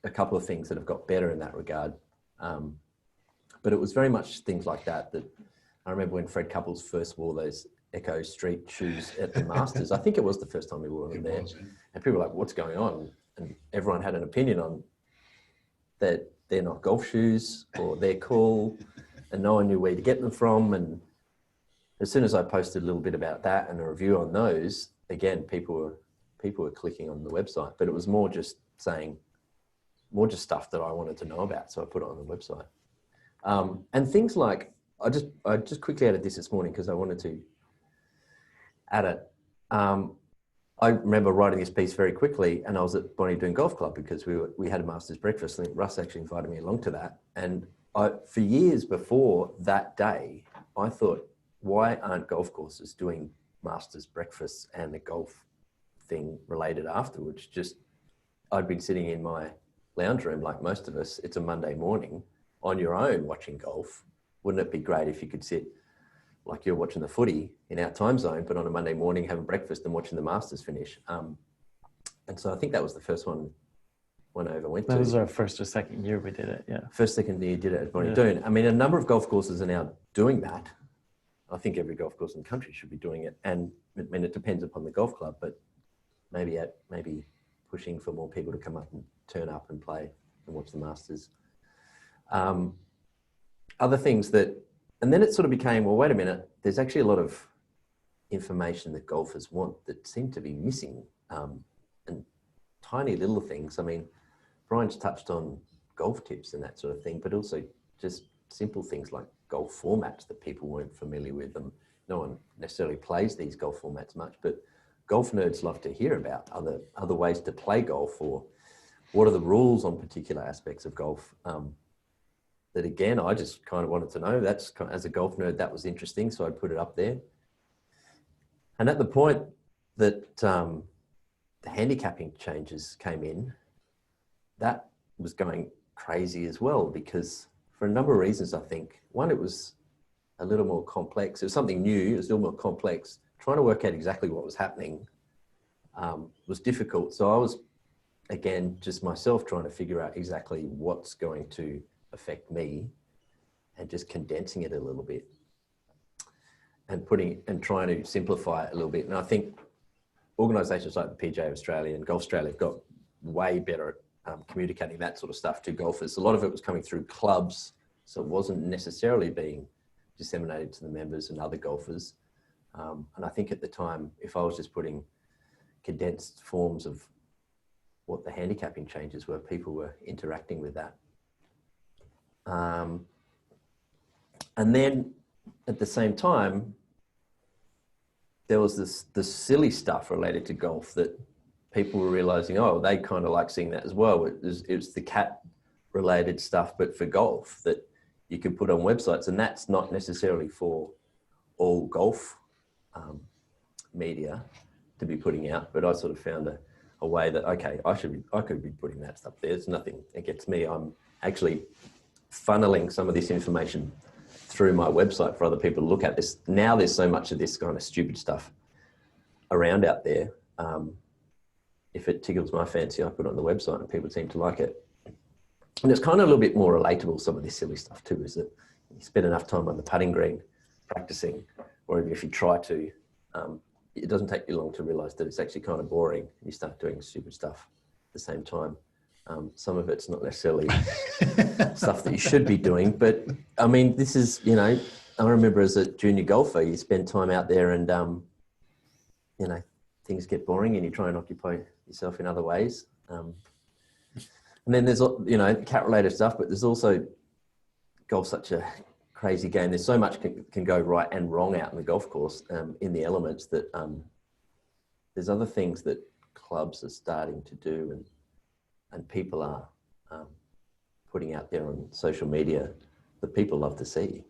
a couple of things that have got better in that regard. But it was very much things like that I remember when Fred Couples first wore those Echo Street shoes at the Masters. I think it was the first time he wore them there. And people were like, what's going on? And everyone had an opinion on that. They're not golf shoes, or they're cool, and no one knew where to get them from. And as soon as I posted a little bit about that and a review on those, again, people were clicking on the website, but it was more just stuff that I wanted to know about. So I put it on the website. And things like, I just quickly added this morning because I wanted to add it. I remember writing this piece very quickly, and I was at Bonnie Doon Golf Club because we had a Masters breakfast. I think Russ actually invited me along to that. And for years before that day, I thought, why aren't golf courses doing Masters breakfasts and a golf thing related afterwards? Just, I'd been sitting in my lounge room like most of us. It's a Monday morning on your own watching golf. Wouldn't it be great if you could sit like you're watching the footy in our time zone, but on a Monday morning having breakfast and watching the Masters finish? And so I think that was the first one over went That to. was our first or second year we did it, yeah. First, second year did it at Bonnie. I mean, a number of golf courses are now doing that. I think every golf course in the country should be doing it. And I mean, it depends upon the golf club, but maybe pushing for more people to come up and turn up and play and watch the Masters. Other things that, and then it sort of became, well, wait a minute, there's actually a lot of information that golfers want that seem to be missing, and tiny little things. I mean, Brian's touched on golf tips and that sort of thing, but also just simple things like golf formats that people weren't familiar with. And no one necessarily plays these golf formats much, but golf nerds love to hear about other ways to play golf, or what are the rules on particular aspects of golf. That again, I just kind of wanted to know. That's kind of, as a golf nerd, that was interesting, so I put it up there. And at the point that the handicapping changes came in, that was going crazy as well, because for a number of reasons, I think. One, it was a little more complex. It was something new. It was a little more complex. Trying to work out exactly what was happening was difficult. So I was, again, just myself trying to figure out exactly what's going to affect me, and just condensing it a little bit and trying to simplify it a little bit. And I think organisations like the PGA Australia and Golf Australia have got way better at communicating that sort of stuff to golfers. A lot of it was coming through clubs, so it wasn't necessarily being disseminated to the members and other golfers. And I think at the time, if I was just putting condensed forms of what the handicapping changes were, people were interacting with that. And then at the same time, there was this silly stuff related to golf that people were realizing, oh, they kind of like seeing that as well. It was the cat related stuff, but for golf, that you could put on websites, and that's not necessarily for all golf media to be putting out. But I sort of found a way that, okay, I could be putting that stuff there. It's nothing against me. I'm actually funneling some of this information through my website for other people to look at. This now, there's so much of this kind of stupid stuff around out there. If it tickles my fancy, I put it on the website and people seem to like it. And it's kind of a little bit more relatable, some of this silly stuff too, is that you spend enough time on the putting green practicing, or even if you try to, it doesn't take you long to realize that it's actually kind of boring. You start doing stupid stuff at the same time. Some of it's not necessarily stuff that you should be doing, but I mean, this is, you know, I remember as a junior golfer, you spend time out there and, you know, things get boring and you try and occupy yourself in other ways. And then there's, you know, cat related stuff, but there's also golf's such a crazy game. There's so much can go right and wrong out in the golf course, in the elements, that there's other things that clubs are starting to do and people are putting out there on social media that people love to see.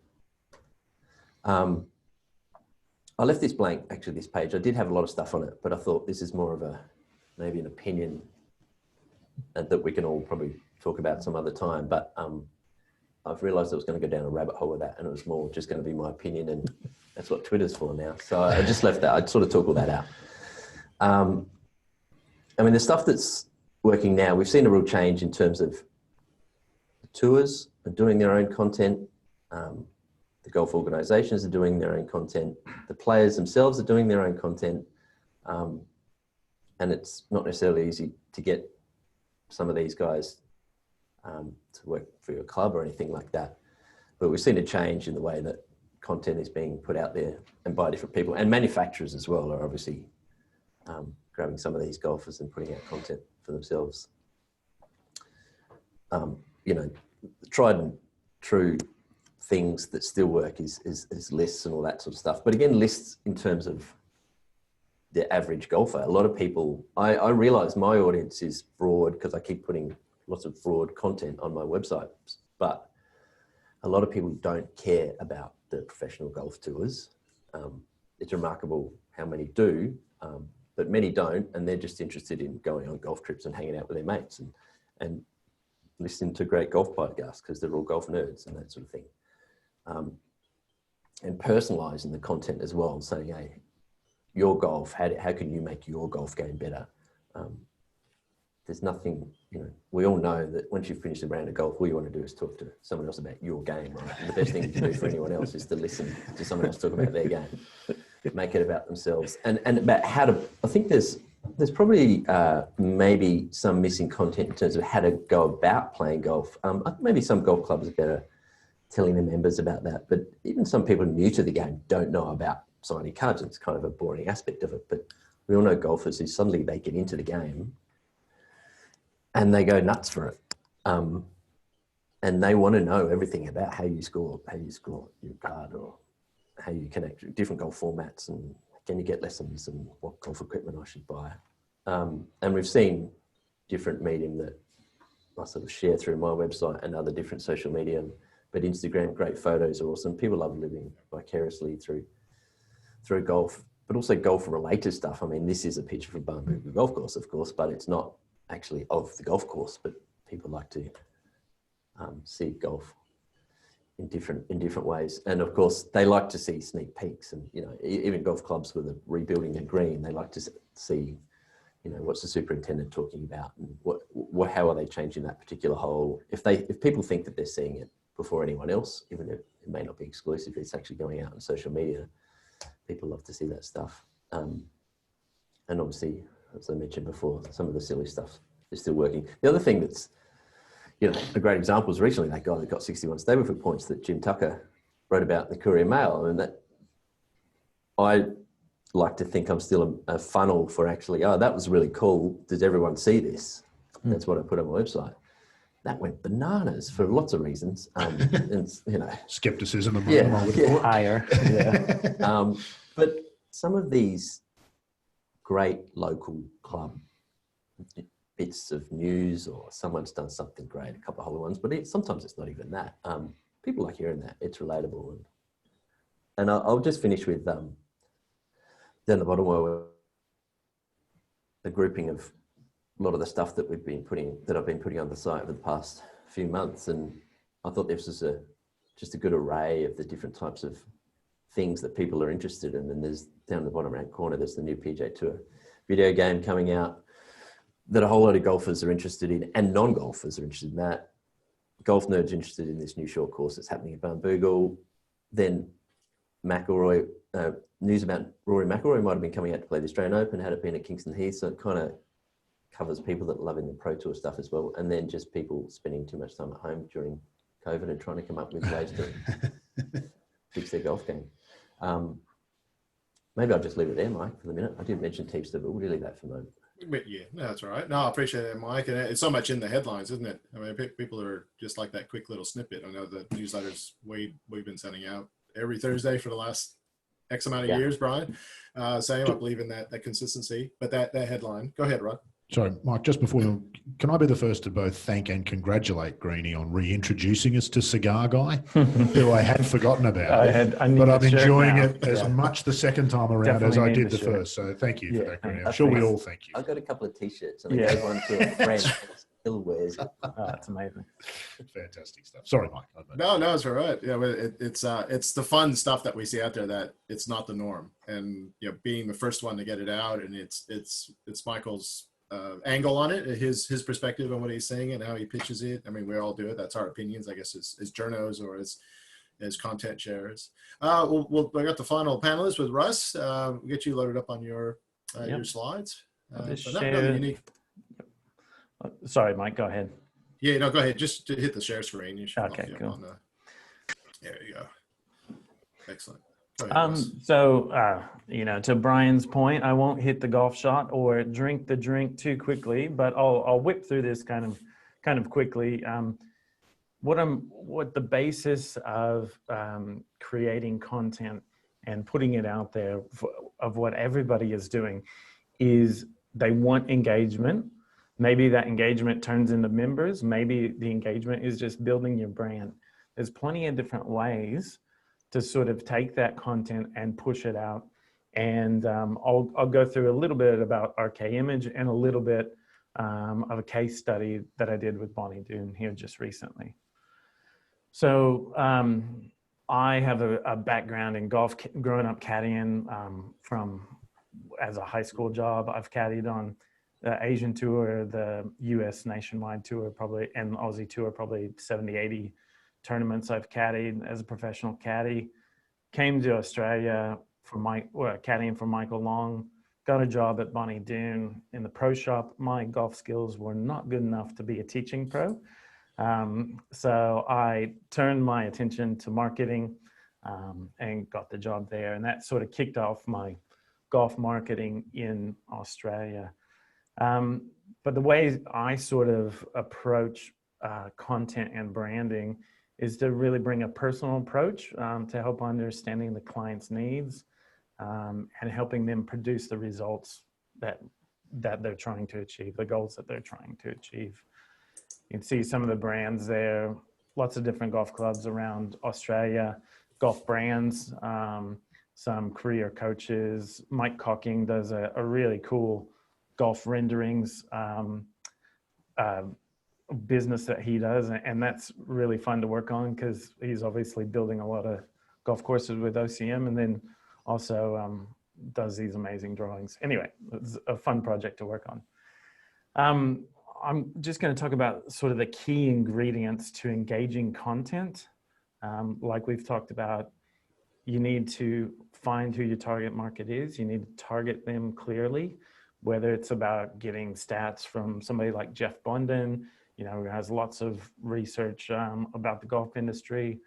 I left this blank, actually, this page. I did have a lot of stuff on it, but I thought this is more of maybe an opinion that we can all probably talk about some other time. But I've realized I was going to go down a rabbit hole with that, and it was more just going to be my opinion, and that's what Twitter's for now. So I just left that. I'd sort of talk all that out. I mean, the stuff that's working now, we've seen a real change in terms of the tours are doing their own content. The golf organisations are doing their own content. The players themselves are doing their own content. And it's not necessarily easy to get some of these guys to work for your club or anything like that. But we've seen a change in the way that content is being put out there and by different people. And manufacturers as well are obviously grabbing some of these golfers and putting out content for themselves. You know, tried and true things that still work is lists and all that sort of stuff. But again, lists in terms of the average golfer. A lot of people, I realize my audience is broad because I keep putting lots of broad content on my website, but a lot of people don't care about the professional golf tours. It's remarkable how many do, but many don't, and they're just interested in going on golf trips and hanging out with their mates and listening to great golf podcasts because they're all golf nerds and that sort of thing. And personalizing the content as well, saying, hey, your golf, how can you make your golf game better? there's nothing, you know, we all know that once you've finished a round of golf, all you want to do is talk to someone else about your game, right? And the best thing you can do for anyone else is to listen to someone else talk about their game, make it about themselves. And about how to, I think there's probably maybe some missing content in terms of how to go about playing golf. Maybe some golf clubs are better telling their members about that, but even some people new to the game don't know about signing cards. It's kind of a boring aspect of it, but we all know golfers who suddenly they get into the game and they go nuts for it. And they want to know everything about how you score your card, or how you connect different golf formats, and can you get lessons, and what golf equipment I should buy. And we've seen different medium that I sort of share through my website and other different social media, but Instagram, great photos are awesome. People love living vicariously through golf, but also golf related stuff. I mean, this is a picture from Barnbougle Golf Course, of course, but it's not actually of the golf course, but people like to see golf in different ways. And of course they like to see sneak peeks, and, you know, even golf clubs with a rebuilding a green, they like to see, you know, what's the superintendent talking about, and how are they changing that particular hole. If people think that they're seeing it before anyone else, even if it may not be exclusive, it's actually going out on social media. People love to see that stuff. And obviously, as I mentioned before, some of the silly stuff is still working. The other thing that's, you know, a great example is recently that guy that got 61 Stableford points that Jim Tucker wrote about in the Courier Mail. And that, I like to think I'm still a funnel for actually, oh, that was really cool. Does everyone see this? That's what I put on my website. That went bananas for lots of reasons. And, you know, Skepticism among higher. Yeah. But some of these great local club bits of news, or someone's done something great, a couple of holy ones, but sometimes it's not even that. People like hearing that. It's relatable. And I'll just finish with down the bottom where the grouping of a lot of the stuff that I've been putting on the site over the past few months. And I thought this was just a good array of the different types of things that people are interested in. And there's down the bottom right corner, there's the new PGA Tour video game coming out that a whole lot of golfers are interested in, and non-golfers are interested in that. Golf nerds interested in this new short course that's happening at Barnbougle. Then McIlroy, news about Rory McIlroy might have been coming out to play the Australian Open, had it been at Kingston Heath, so it kind of covers people that are loving the Pro Tour stuff as well. And then just people spending too much time at home during COVID and trying to come up with ways to fix their golf game. Maybe I'll just leave it there, Mike, for the minute. I did mention Teamster, but we'll leave that for the moment. Yeah, no, that's all right. No, I appreciate that, Mike. And it's so much in the headlines, isn't it? I mean, people are just like that quick little snippet. I know the newsletters we've been sending out every Thursday for the last X amount of years, Brian. Same, I believe in that consistency. But that headline, go ahead, Rod. Sorry, Mike, just before can I be the first to both thank and congratulate Greenie on reintroducing us to Cigar Guy, who I had forgotten about. But I'm enjoying it as much the second time around as I did the first. So thank you for that, Greenie. I'm sure we all thank you. I've got a couple of T-shirts, and I gave one to a friend who still wears it. Oh, that's amazing. Fantastic stuff. Sorry, Mike. No, it's all right. Yeah, it's the fun stuff that we see out there that it's not the norm, and being the first one to get it out, and it's Michael's angle on it, his perspective on what he's saying and how he pitches it. I mean, we all do it. That's our opinions, I guess, as journos or as content sharers. I got the final panelist with Russ. We'll get you loaded up on your slides. Sorry, Mike, go ahead. Yeah, no, go ahead. Just to hit the share screen. You should okay, cool. There you go. Excellent. To Brian's point, I won't hit the golf shot or drink the drink too quickly, but I'll whip through this kind of quickly. What the basis of creating content and putting it out there of what everybody is doing is they want engagement. Maybe that engagement turns into members. Maybe the engagement is just building your brand. There's plenty of different ways to sort of take that content and push it out. And I'll go through a little bit about RK Image and a little bit of a case study that I did with Bonnie Doon here just recently. So I have a background in golf, growing up caddying from as a high school job. I've caddied on the Asian tour, the US nationwide tour, probably, and Aussie tour, probably 70, 80 tournaments I've caddied as a professional caddy. Came to Australia for caddying for Michael Long, got a job at Bonnie Doon in the pro shop. My golf skills were not good enough to be a teaching pro. So I turned my attention to marketing and got the job there. And that sort of kicked off my golf marketing in Australia. But the way I sort of approach content and branding is to really bring a personal approach to help understanding the client's needs and helping them produce the results that they're trying to achieve, the goals that they're trying to achieve. You can see some of the brands there, lots of different golf clubs around Australia, golf brands, some career coaches. Mike Cocking does a really cool golf renderings business that he does, and that's really fun to work on because he's obviously building a lot of golf courses with OCM, and then also does these amazing drawings. Anyway, it's a fun project to work on. I'm just going to talk about sort of the key ingredients to engaging content. Like we've talked about, you need to find who your target market is. You need to target them clearly, whether it's about getting stats from somebody like Jeff Bondon, you know, who has lots of research about the golf industry,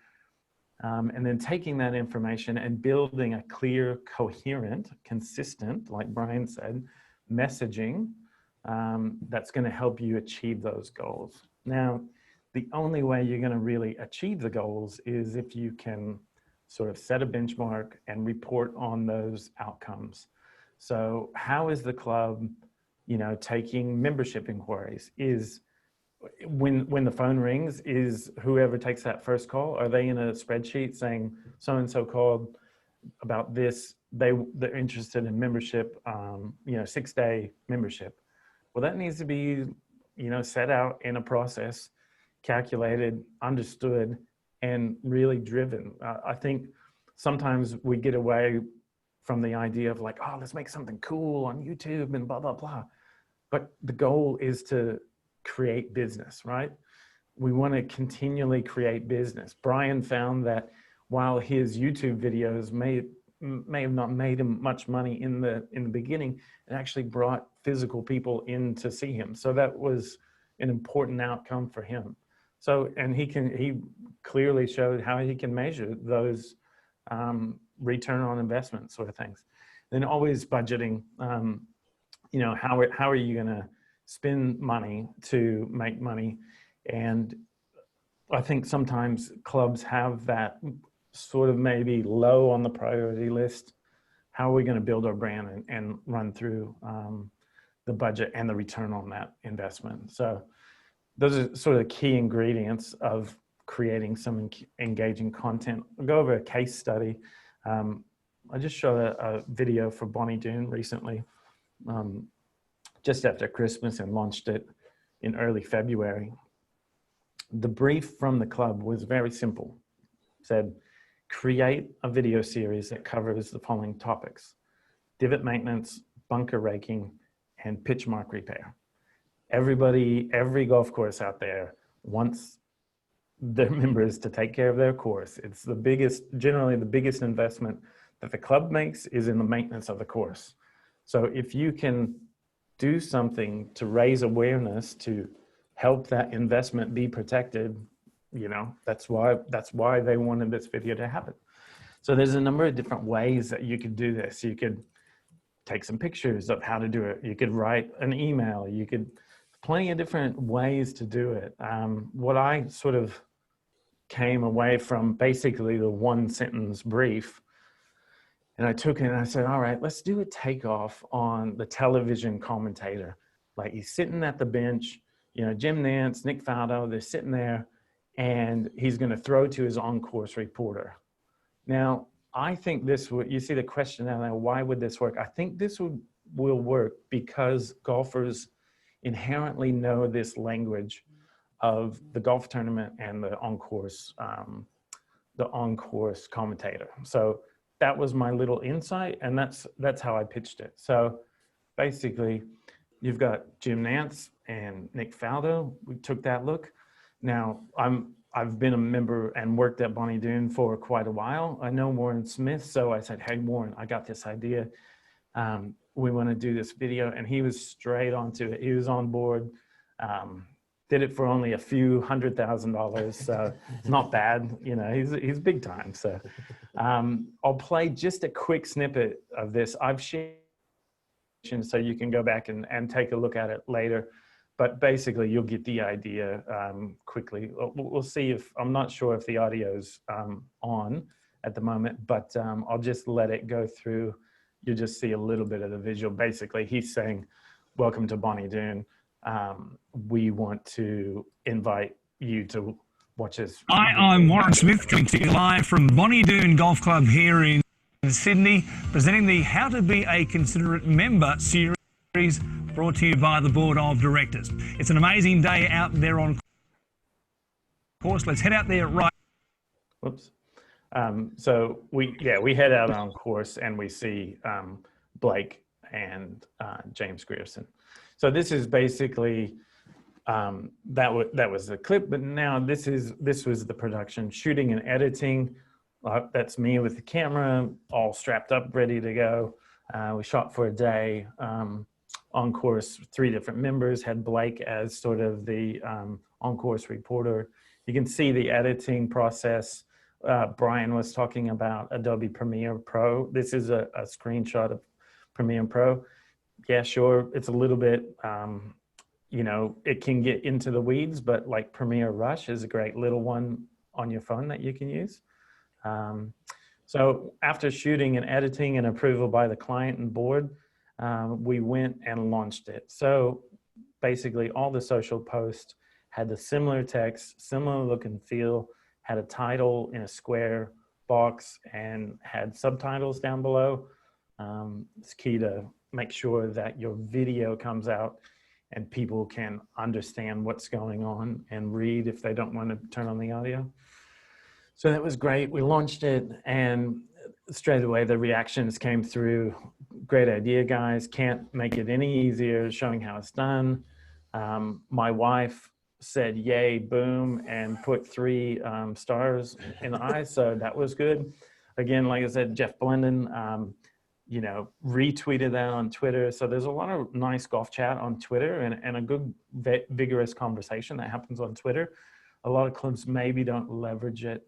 and then taking that information and building a clear, coherent, consistent, like Brian said, messaging that's going to help you achieve those goals. Now, the only way you're going to really achieve the goals is if you can sort of set a benchmark and report on those outcomes. So how is the club, you know, taking membership inquiries? Is when the phone rings, is whoever takes that first call, are they in a spreadsheet saying so-and-so called about this, they're interested in membership, you know, 6-day membership? Well, that needs to be, you know, set out in a process, calculated, understood, and really driven. I think sometimes we get away from the idea of like, oh, let's make something cool on YouTube and blah, blah, blah. But the goal is to create business, right? We want to continually create business. Brian found that while his YouTube videos may have not made him much money in the beginning, it actually brought physical people in to see him. So that was an important outcome for him. So, and he clearly showed how he can measure those return on investment sort of things. Then always budgeting, you know, how are you going to spend money to make money? And I think sometimes clubs have that sort of maybe low on the priority list. How are we going to build our brand and run through the budget and the return on that investment? So those are sort of the key ingredients of creating some engaging content. I'll go over a case study. I just showed a video for Bonnie Doon recently, just after Christmas, and launched it in early February. The brief from the club was very simple. It said, create a video series that covers the following topics: divot maintenance, bunker raking, and pitch mark repair. Every golf course out there wants their members to take care of their course. It's the biggest, generally the biggest investment that the club makes is in the maintenance of the course. So if you can do something to raise awareness to help that investment be protected, you know, that's why they wanted this video to happen. So there's a number of different ways that you could do this. You could take some pictures of how to do it. You could write an email. You could, plenty of different ways to do it. What I sort of came away from basically the one sentence brief, and I took it and I said, all right, let's do a takeoff on the television commentator. Like, he's sitting at the bench, you know, Jim Nance, Nick Faldo, they're sitting there, and he's going to throw to his on-course reporter. Now, I think this would, you see the question now, why would this work? I think this will work because golfers inherently know this language of the golf tournament and the on-course commentator. So that was my little insight, and that's how I pitched it. So basically, You've got Jim Nance and Nick Faldo. We took that look. Now, I've been a member and worked at Bonnie Doon for quite a while. I know Warren Smith, so I said, hey, Warren, I got this idea. We want to do this video. And he was straight onto it. He was on board. Did it for only a few $100,000, so it's not bad. You know, he's big time. So I'll play just a quick snippet of this. I've shared, so you can go back and take a look at it later. But basically, you'll get the idea quickly. We'll see if, I'm not sure if the audio's on at the moment, but I'll just let it go through. You'll just see a little bit of the visual. Basically, he's saying, welcome to Bonnie Doon. We want to invite you to watch us. Hi, I'm Warren Smith, coming to you live from Bonnie Doon Golf Club here in Sydney, presenting the How to Be a Considerate Member series, brought to you by the Board of Directors. It's an amazing day out there on course. Let's head out there right. Whoops. So we head out on course and we see Blake and James Grierson. So this is basically that was the clip, but now this was the production, shooting and editing. That's me with the camera, all strapped up, ready to go. We shot for a day. On course, 3 different members, had Blake as sort of the on course reporter. You can see the editing process. Brian was talking about Adobe Premiere Pro. This is a screenshot of Premiere Pro. Yeah, sure, it's a little bit, you know, it can get into the weeds, but like Premiere Rush is a great little one on your phone that you can use. So after shooting and editing and approval by the client and board, we went and launched it. So basically all the social posts had the similar text, similar look and feel, had a title in a square box and had subtitles down below. It's key to make sure that your video comes out and people can understand what's going on and read if they don't want to turn on the audio. So that was great. We launched it and straight away the reactions came through. Great idea, guys. Can't make it any easier, showing how it's done. My wife said yay, boom, and put 3 stars in the eyes, so that was good. Again, like I said, Jeff Blendon, you know, retweeted that on Twitter. So there's a lot of nice golf chat on Twitter and a good vigorous conversation that happens on Twitter. A lot of clubs maybe don't leverage it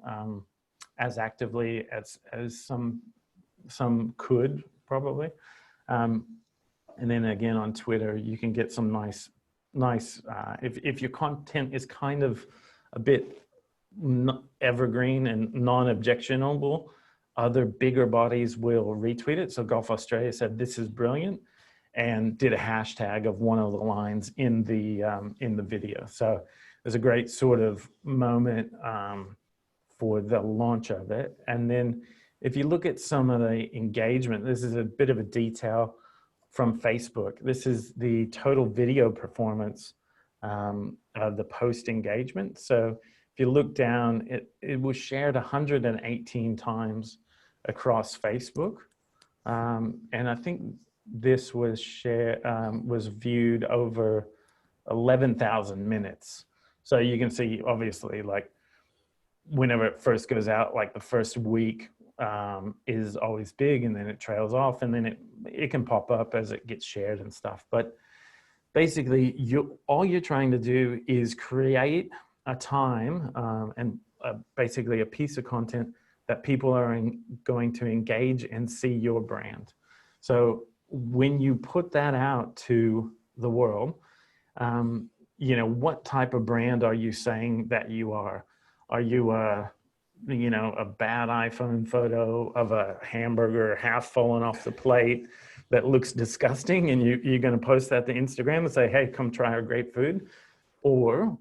as actively as some could probably. And then again on Twitter, you can get some nice, if your content is kind of a bit evergreen and non-objectionable, other bigger bodies will retweet it. So Golf Australia said, this is brilliant, and did a hashtag of one of the lines in the video. So there's a great sort of moment for the launch of it. And then if you look at some of the engagement, this is a bit of a detail from Facebook. This is the total video performance of the post engagement. So if you look down, it was shared 118 times across Facebook. And I think this was was viewed over 11,000 minutes. So you can see, obviously, like whenever it first goes out, like the first week is always big, and then it trails off, and then it can pop up as it gets shared and stuff. But basically, all you're trying to do is create a time and basically a piece of content that people are going to engage and see your brand. So when you put that out to the world, you know, what type of brand are you saying that you are? Are you a bad iPhone photo of a hamburger half falling off the plate that looks disgusting, and you're going to post that to Instagram and say, hey, come try our great food? Or,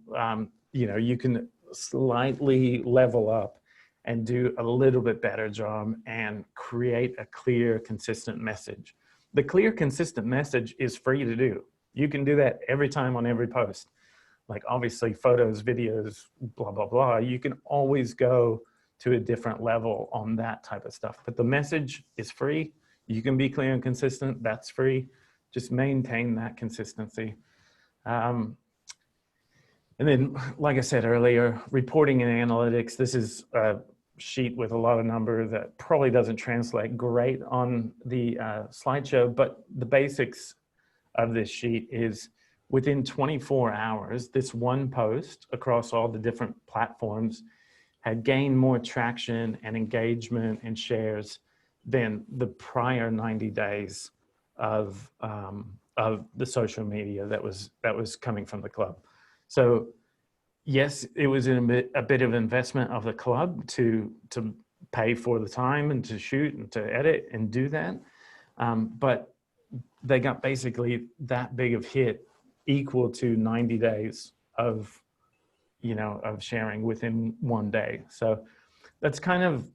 you know, you can slightly level up and do a little bit better job and create a clear, consistent message. The clear, consistent message is free to do. You can do that every time on every post. Like obviously photos, videos, blah, blah, blah. You can always go to a different level on that type of stuff. But the message is free. You can be clear and consistent. That's free. just maintain that consistency. And then, like I said earlier, reporting and analytics, this is a sheet with a lot of numbers that probably doesn't translate great on the slideshow, but the basics of this sheet is within 24 hours, this one post across all the different platforms had gained more traction and engagement and shares than the prior 90 days of the social media that was coming from the club. So yes, it was a bit of investment of the club to pay for the time and to shoot and to edit and do that. But they got basically that big of hit equal to 90 days of sharing within one day. So that's kind of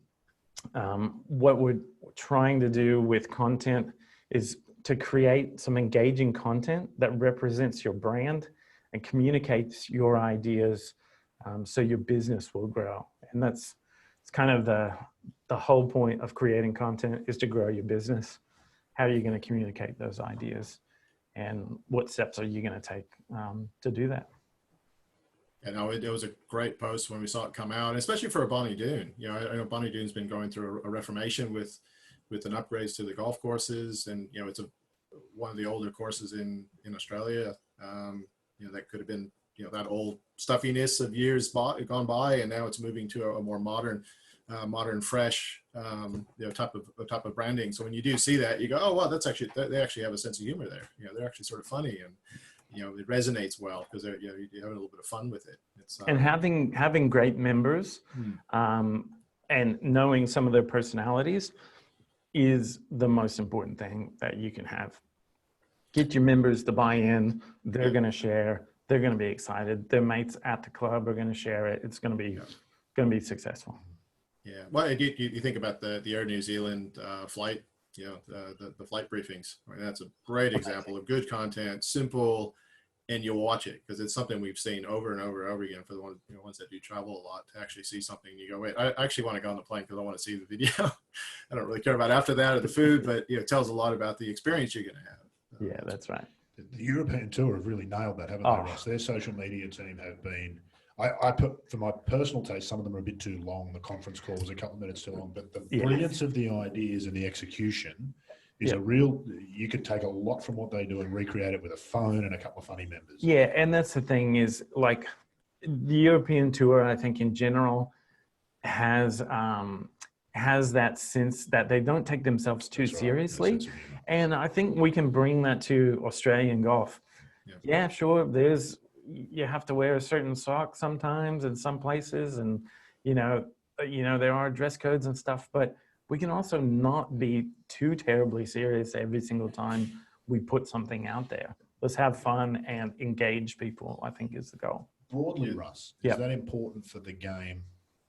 what we're trying to do with content, is to create some engaging content that represents your brand and communicates your ideas, so your business will grow. And it's kind of the whole point of creating content, is to grow your business. How are you going to communicate those ideas, and what steps are you going to take to do that? And it was a great post when we saw it come out, especially for a Bonnie Doon. I know Bonnie Doon's been going through a reformation with an upgrades to the golf courses, and it's one of the older courses in Australia. That could have been that old stuffiness of years gone by, and now it's moving to a more modern, fresh type of branding. So when you do see that, you go, oh wow, that's actually, they actually have a sense of humor there. They're actually sort of funny, and it resonates well because you have a little bit of fun with it. And having great members and knowing some of their personalities is the most important thing that you can have. Get your members to buy in. They're going to share. They're going to be excited. Their mates at the club are going to share it. It's going to be successful. Yeah. Well, you think about the Air New Zealand flight, the flight briefings. I mean, that's a great example of good content, simple, and you'll watch it because it's something we've seen over and over and over again for the ones that do travel a lot, to actually see something. You go, wait, I actually want to go on the plane because I want to see the video. I don't really care about after that or the food, but it tells a lot about the experience you're going to have. Yeah, that's right. The European Tour have really nailed that, haven't they, Ross? Their social media team have been, I put, for my personal taste, some of them are a bit too long. The conference call was a couple of minutes too long, but the brilliance of the ideas and the execution is a real, you could take a lot from what they do and recreate it with a phone and a couple of funny members. Yeah, and that's the thing is, like, the European Tour, I think in general, has that sense that they don't take themselves too seriously. And I think we can bring that to Australian golf. Yeah, sure, you have to wear a certain sock sometimes in some places, and there are dress codes and stuff, but we can also not be too terribly serious every single time we put something out there. Let's have fun and engage people, I think, is the goal. Broadly, Russ, is that important for the game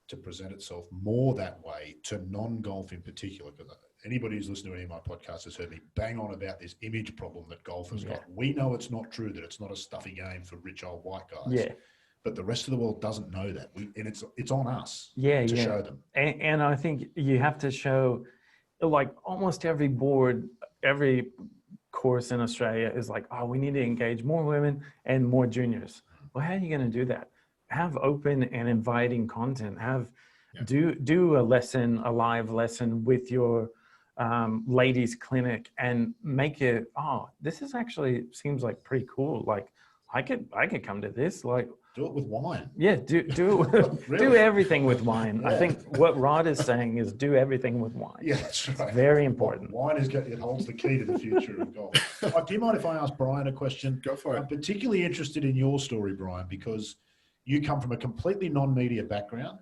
to present itself more that way to non-golf in particular? Because anybody who's listened to any of my podcasts has heard me bang on about this image problem that golf has got. We know it's not true, that it's not a stuffy game for rich old white guys. Yeah. But the rest of the world doesn't know that. And it's on us to show them. And I think you have to show, like, almost every board, every course in Australia is like, oh, we need to engage more women and more juniors. Well, how are you going to do that? Have open and inviting content. Do a live lesson with your ladies clinic, and make it, this is actually seems like pretty cool. Like, I could come to this. Like, do it with wine. Yeah, do it. Really? Do everything with wine. Yeah. I think what Rod is saying is do everything with wine. Yeah, that's right. It's very important. Wine it holds the key to the future of golf. Do you mind if I ask Brian a question? Go for it. I'm particularly interested in your story, Brian, because you come from a completely non-media background.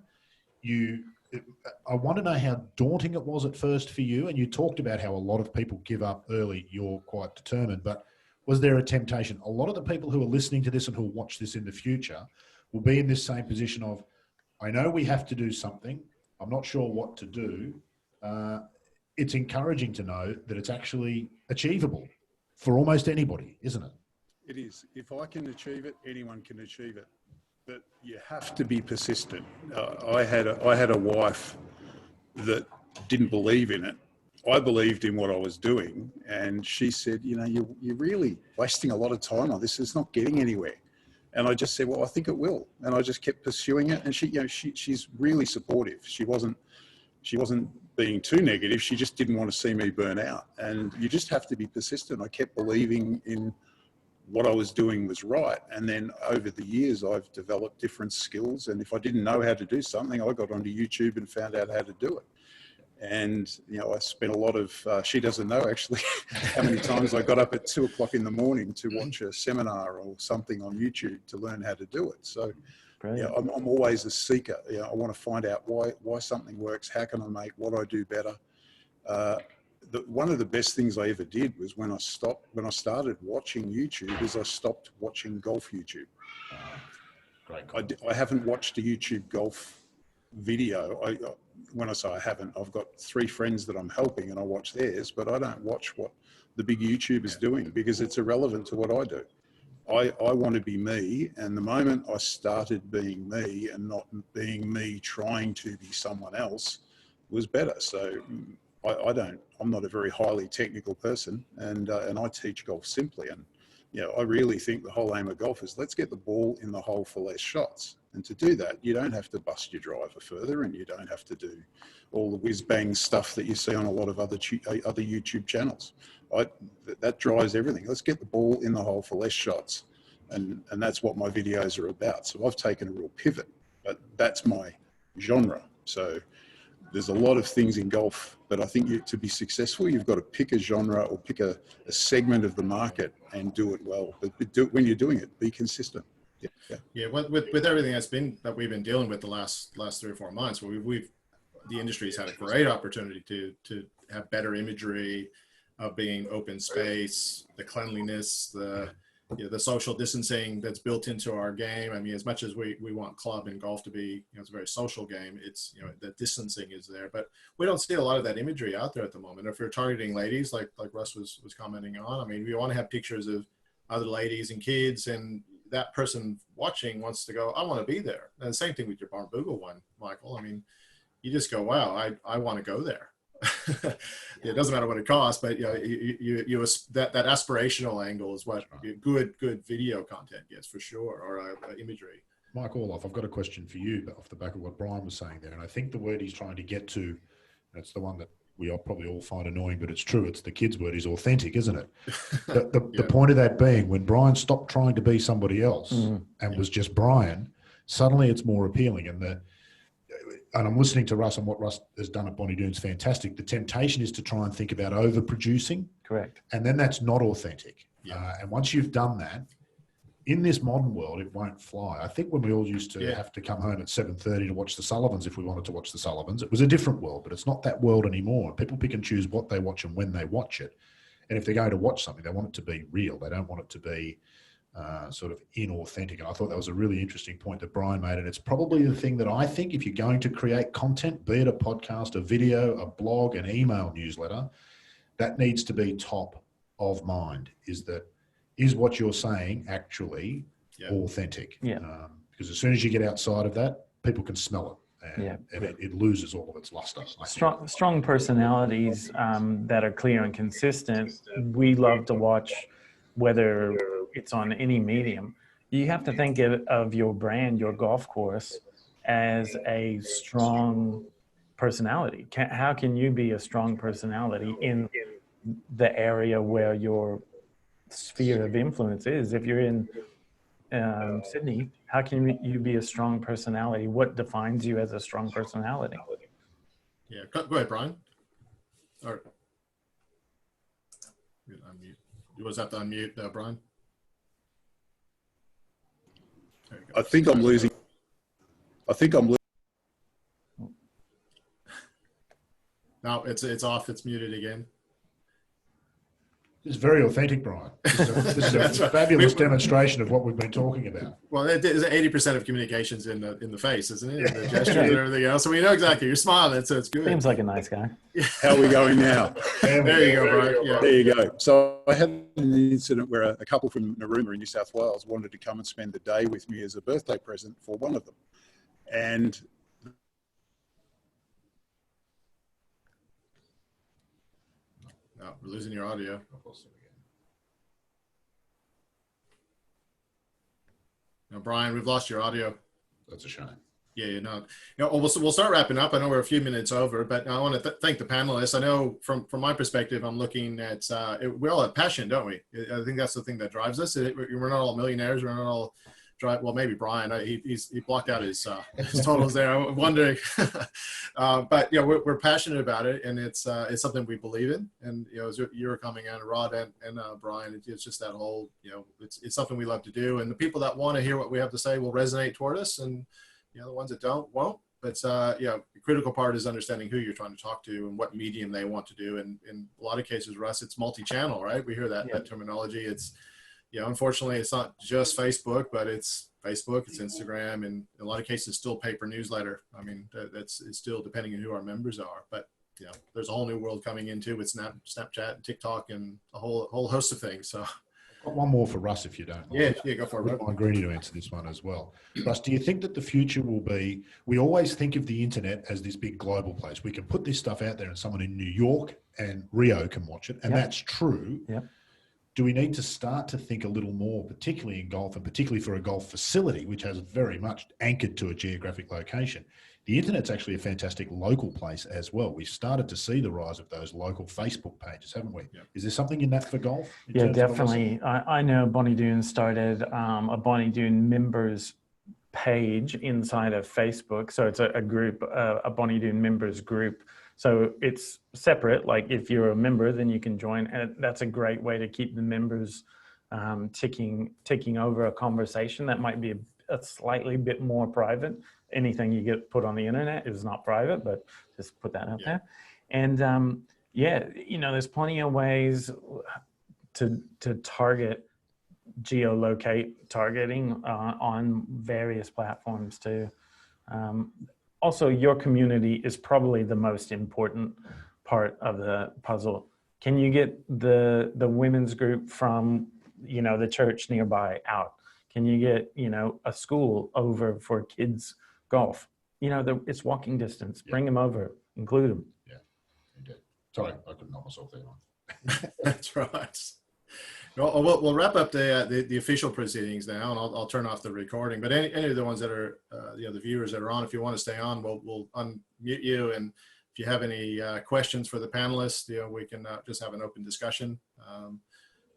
I want to know how daunting it was at first for you, and you talked about how a lot of people give up early. You're quite determined, but was there a temptation? A lot of the people who are listening to this and who will watch this in the future will be in this same position of, I know we have to do something. I'm not sure what to do. It's encouraging to know that it's actually achievable for almost anybody, isn't it? It is. If I can achieve it, anyone can achieve it. But you have to be persistent. I had a wife that didn't believe in it, I believed in what I was doing, and she said, you know, you're really wasting a lot of time on this. It's not getting anywhere. And I just said, well, I think it will. And I just kept pursuing it. And she, you know, she's really supportive. She wasn't being too negative. She just didn't want to see me burn out. And you just have to be persistent. I kept believing in what I was doing was right. And then over the years, I've developed different skills. And if I didn't know how to do something, I got onto YouTube and found out how to do it. And, you know, I spent a lot of, she doesn't know actually how many times I got up at 2 o'clock in the morning to watch a seminar or something on YouTube to learn how to do it. So, yeah, I'm always a seeker. You know, I want to find out why something works. How can I make what I do better? One of the best things I ever did was when I started watching YouTube, is I stopped watching golf YouTube. Great. I haven't watched a YouTube golf video. When I say I haven't, I've got 3 friends that I'm helping and I watch theirs, but I don't watch what the big YouTubers doing because it's irrelevant to what I do. I want to be me, and the moment I started being me and not being me trying to be someone else was better. So I'm not a very highly technical person, and I teach golf simply. And you know, I really think the whole aim of golf is let's get the ball in the hole for less shots. And to do that, you don't have to bust your driver further, and you don't have to do all the whiz-bang stuff that you see on a lot of other YouTube channels. That drives everything. Let's get the ball in the hole for less shots. And that's what my videos are about. So I've taken a real pivot, but that's my genre. So there's a lot of things in golf, but I think to be successful, you've got to pick a genre or pick a segment of the market and do it well. But when you're doing it, be consistent. Yeah. With everything that we've been dealing with the last 3 or 4 months, where the industry's had a great opportunity to have better imagery of being open space, the cleanliness, the social distancing that's built into our game. I mean, as much as we want club and golf to be, it's a very social game, it's, the distancing is there, but we don't see a lot of that imagery out there at the moment. If you're targeting ladies, like Russ was commenting on, I mean, we want to have pictures of other ladies and kids, and that person watching wants to go, I want to be there. And the same thing with your Barnbougle one, Michael. I mean, you just go, wow, I want to go there. It doesn't matter what it costs, but that aspirational angle is what good video content gets for sure, or imagery. Mike Orloff, I've got a question for you off the back of what Brian was saying there, and I think the word he's trying to get to, and it's the one that we all probably all find annoying, but it's true. It's the kids' word, is authentic, isn't it? The point of that being, when Brian stopped trying to be somebody else and was just Brian, suddenly it's more appealing. And I'm listening to Russ, and what Russ has done at Bonnie Doon's fantastic. The temptation is to try and think about overproducing. Correct. And then that's not authentic. And once you've done that, in this modern world, it won't fly. I think when we all used to have to come home at 7:30 to watch the Sullivans, if we wanted to watch the Sullivans, it was a different world, but it's not that world anymore. People pick and choose what they watch and when they watch it. And if they're going to watch something, they want it to be real. They don't want it to be sort of inauthentic. And I thought that was a really interesting point that Brian made. And it's probably the thing that I think, if you're going to create content, be it a podcast, a video, a blog, an email newsletter, that needs to be top of mind, is what you're saying actually authentic? Because as soon as you get outside of that, people can smell it, and it loses all of its luster. Strong personalities that are clear and consistent, we love to watch, whether it's on any medium. You have to think of your brand, your golf course, as a strong personality. How can you be a strong personality in the area where your sphere of influence is? If you're in Sydney, how can you be a strong personality? What defines you as a strong personality? Yeah, go ahead, Brian. All right. You was have to unmute, Brian. I think I'm losing. No, it's off. It's muted again. It's very authentic, Brian. This is a fabulous demonstration of what we've been talking about. Well, it is 80% of communications in the face, isn't it? And the gestures and everything else. So we know exactly. You're smiling, so it's good. Seems like a nice guy. How are we going now? There you go, Brian. Yeah. There you go. So I had an incident where a couple from Narooma in New South Wales wanted to come and spend the day with me as a birthday present for one of them. And Oh, we're losing your audio. No, Brian, we've lost your audio. That's a shame. Yeah, you know, we'll start wrapping up. I know we're a few minutes over, but I want to thank the panelists. I know from my perspective, I'm looking at, we all have passion, don't we? I think that's the thing that drives us. We're not all millionaires. We're not all well, maybe Brian, he blocked out his totals there. I'm wondering, but yeah, we're passionate about it, and it's something we believe in. And as you were coming on, Rod and Brian, it's just that whole, it's something we love to do, and the people that want to hear what we have to say will resonate toward us, and the ones that don't won't. But the critical part is understanding who you're trying to talk to and what medium they want to do. And in a lot of cases, Russ, it's multi-channel, right? We hear that terminology. It's unfortunately, it's not just Facebook, but it's Facebook, it's Instagram, and in a lot of cases, still paper newsletter. I mean, it's still depending on who our members are. But there's a whole new world coming into with Snapchat, and TikTok, and a whole host of things. So, I've got one more for Russ, if you don't mind. Yeah, go for it. I'm greedy to answer this one as well. Russ, do you think that the future will be? We always think of the internet as this big global place. We can put this stuff out there, and someone in New York and Rio can watch it, and that's true. Yep. Do we need to start to think a little more, particularly in golf, and particularly for a golf facility, which has very much anchored to a geographic location? The internet's actually a fantastic local place as well. We've started to see the rise of those local Facebook pages, haven't we? Yep. Is there something in that for golf? Yeah, definitely. I know Bonnie Doon started a Bonnie Doon members page inside of Facebook. So it's a group, a Bonnie Doon members group. So it's separate. Like if you're a member, then you can join, and that's a great way to keep the members taking over a conversation that might be a slightly bit more private. Anything you get put on the internet is not private, but just put that out there. And there's plenty of ways to target geolocate targeting on various platforms too. Also, your community is probably the most important part of the puzzle. Can you get the women's group from, the church nearby out? Can you get, a school over for kids golf? It's walking distance. Bring them over, include them. Yeah, you did. Sorry, I couldn't help myself there. That's right. We'll wrap up the official proceedings now, and I'll turn off the recording. But any of the ones that are, the viewers that are on, if you want to stay on, we'll unmute you. And if you have any questions for the panelists, we can just have an open discussion.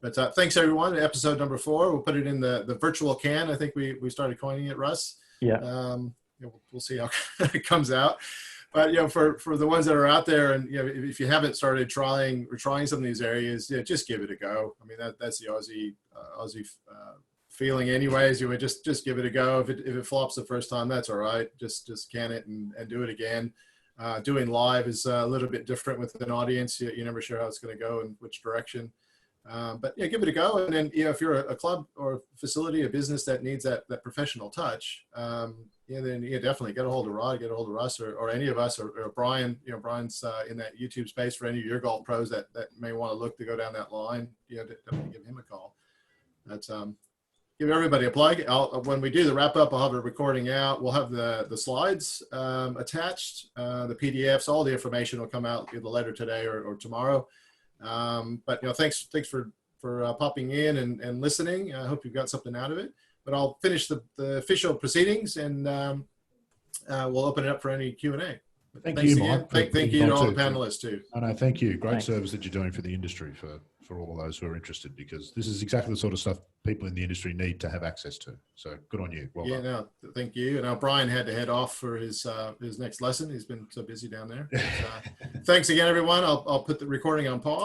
But thanks everyone. Episode number 4. We'll put it in the virtual can. I think we started coining it, Russ. Yeah. We'll see how it comes out. But for the ones that are out there, and if you haven't started trying some of these areas, just give it a go. I mean, that's the Aussie feeling, anyways. You would just give it a go. If it flops the first time, that's all right. Just can it and do it again. Doing live is a little bit different with an audience. You're never sure how it's going to go and which direction. But give it a go. And then if you're a club or facility, a business that needs that professional touch, then definitely get a hold of Rod, get a hold of Russ, or any of us, or Brian. Brian's in that YouTube space for any of your golf pros that may want to look to go down that line. Definitely give him a call. That's give everybody a plug. When we do the wrap up, I'll have a recording out. We'll have the slides attached, the PDFs, all the information will come out either later today or tomorrow. But thanks for popping in and listening. I hope you've got something out of it. But I'll finish the official proceedings, and we'll open it up for any Q&A. Thank you, Mike. Thank you to all the panelists too. No, thank you. Great service that you're doing for the industry, for all of those who are interested, because this is exactly the sort of stuff people in the industry need to have access to. So good on you. Well done. No, thank you. And now Brian had to head off for his next lesson. He's been so busy down there. Thanks again, everyone. I'll put the recording on pause.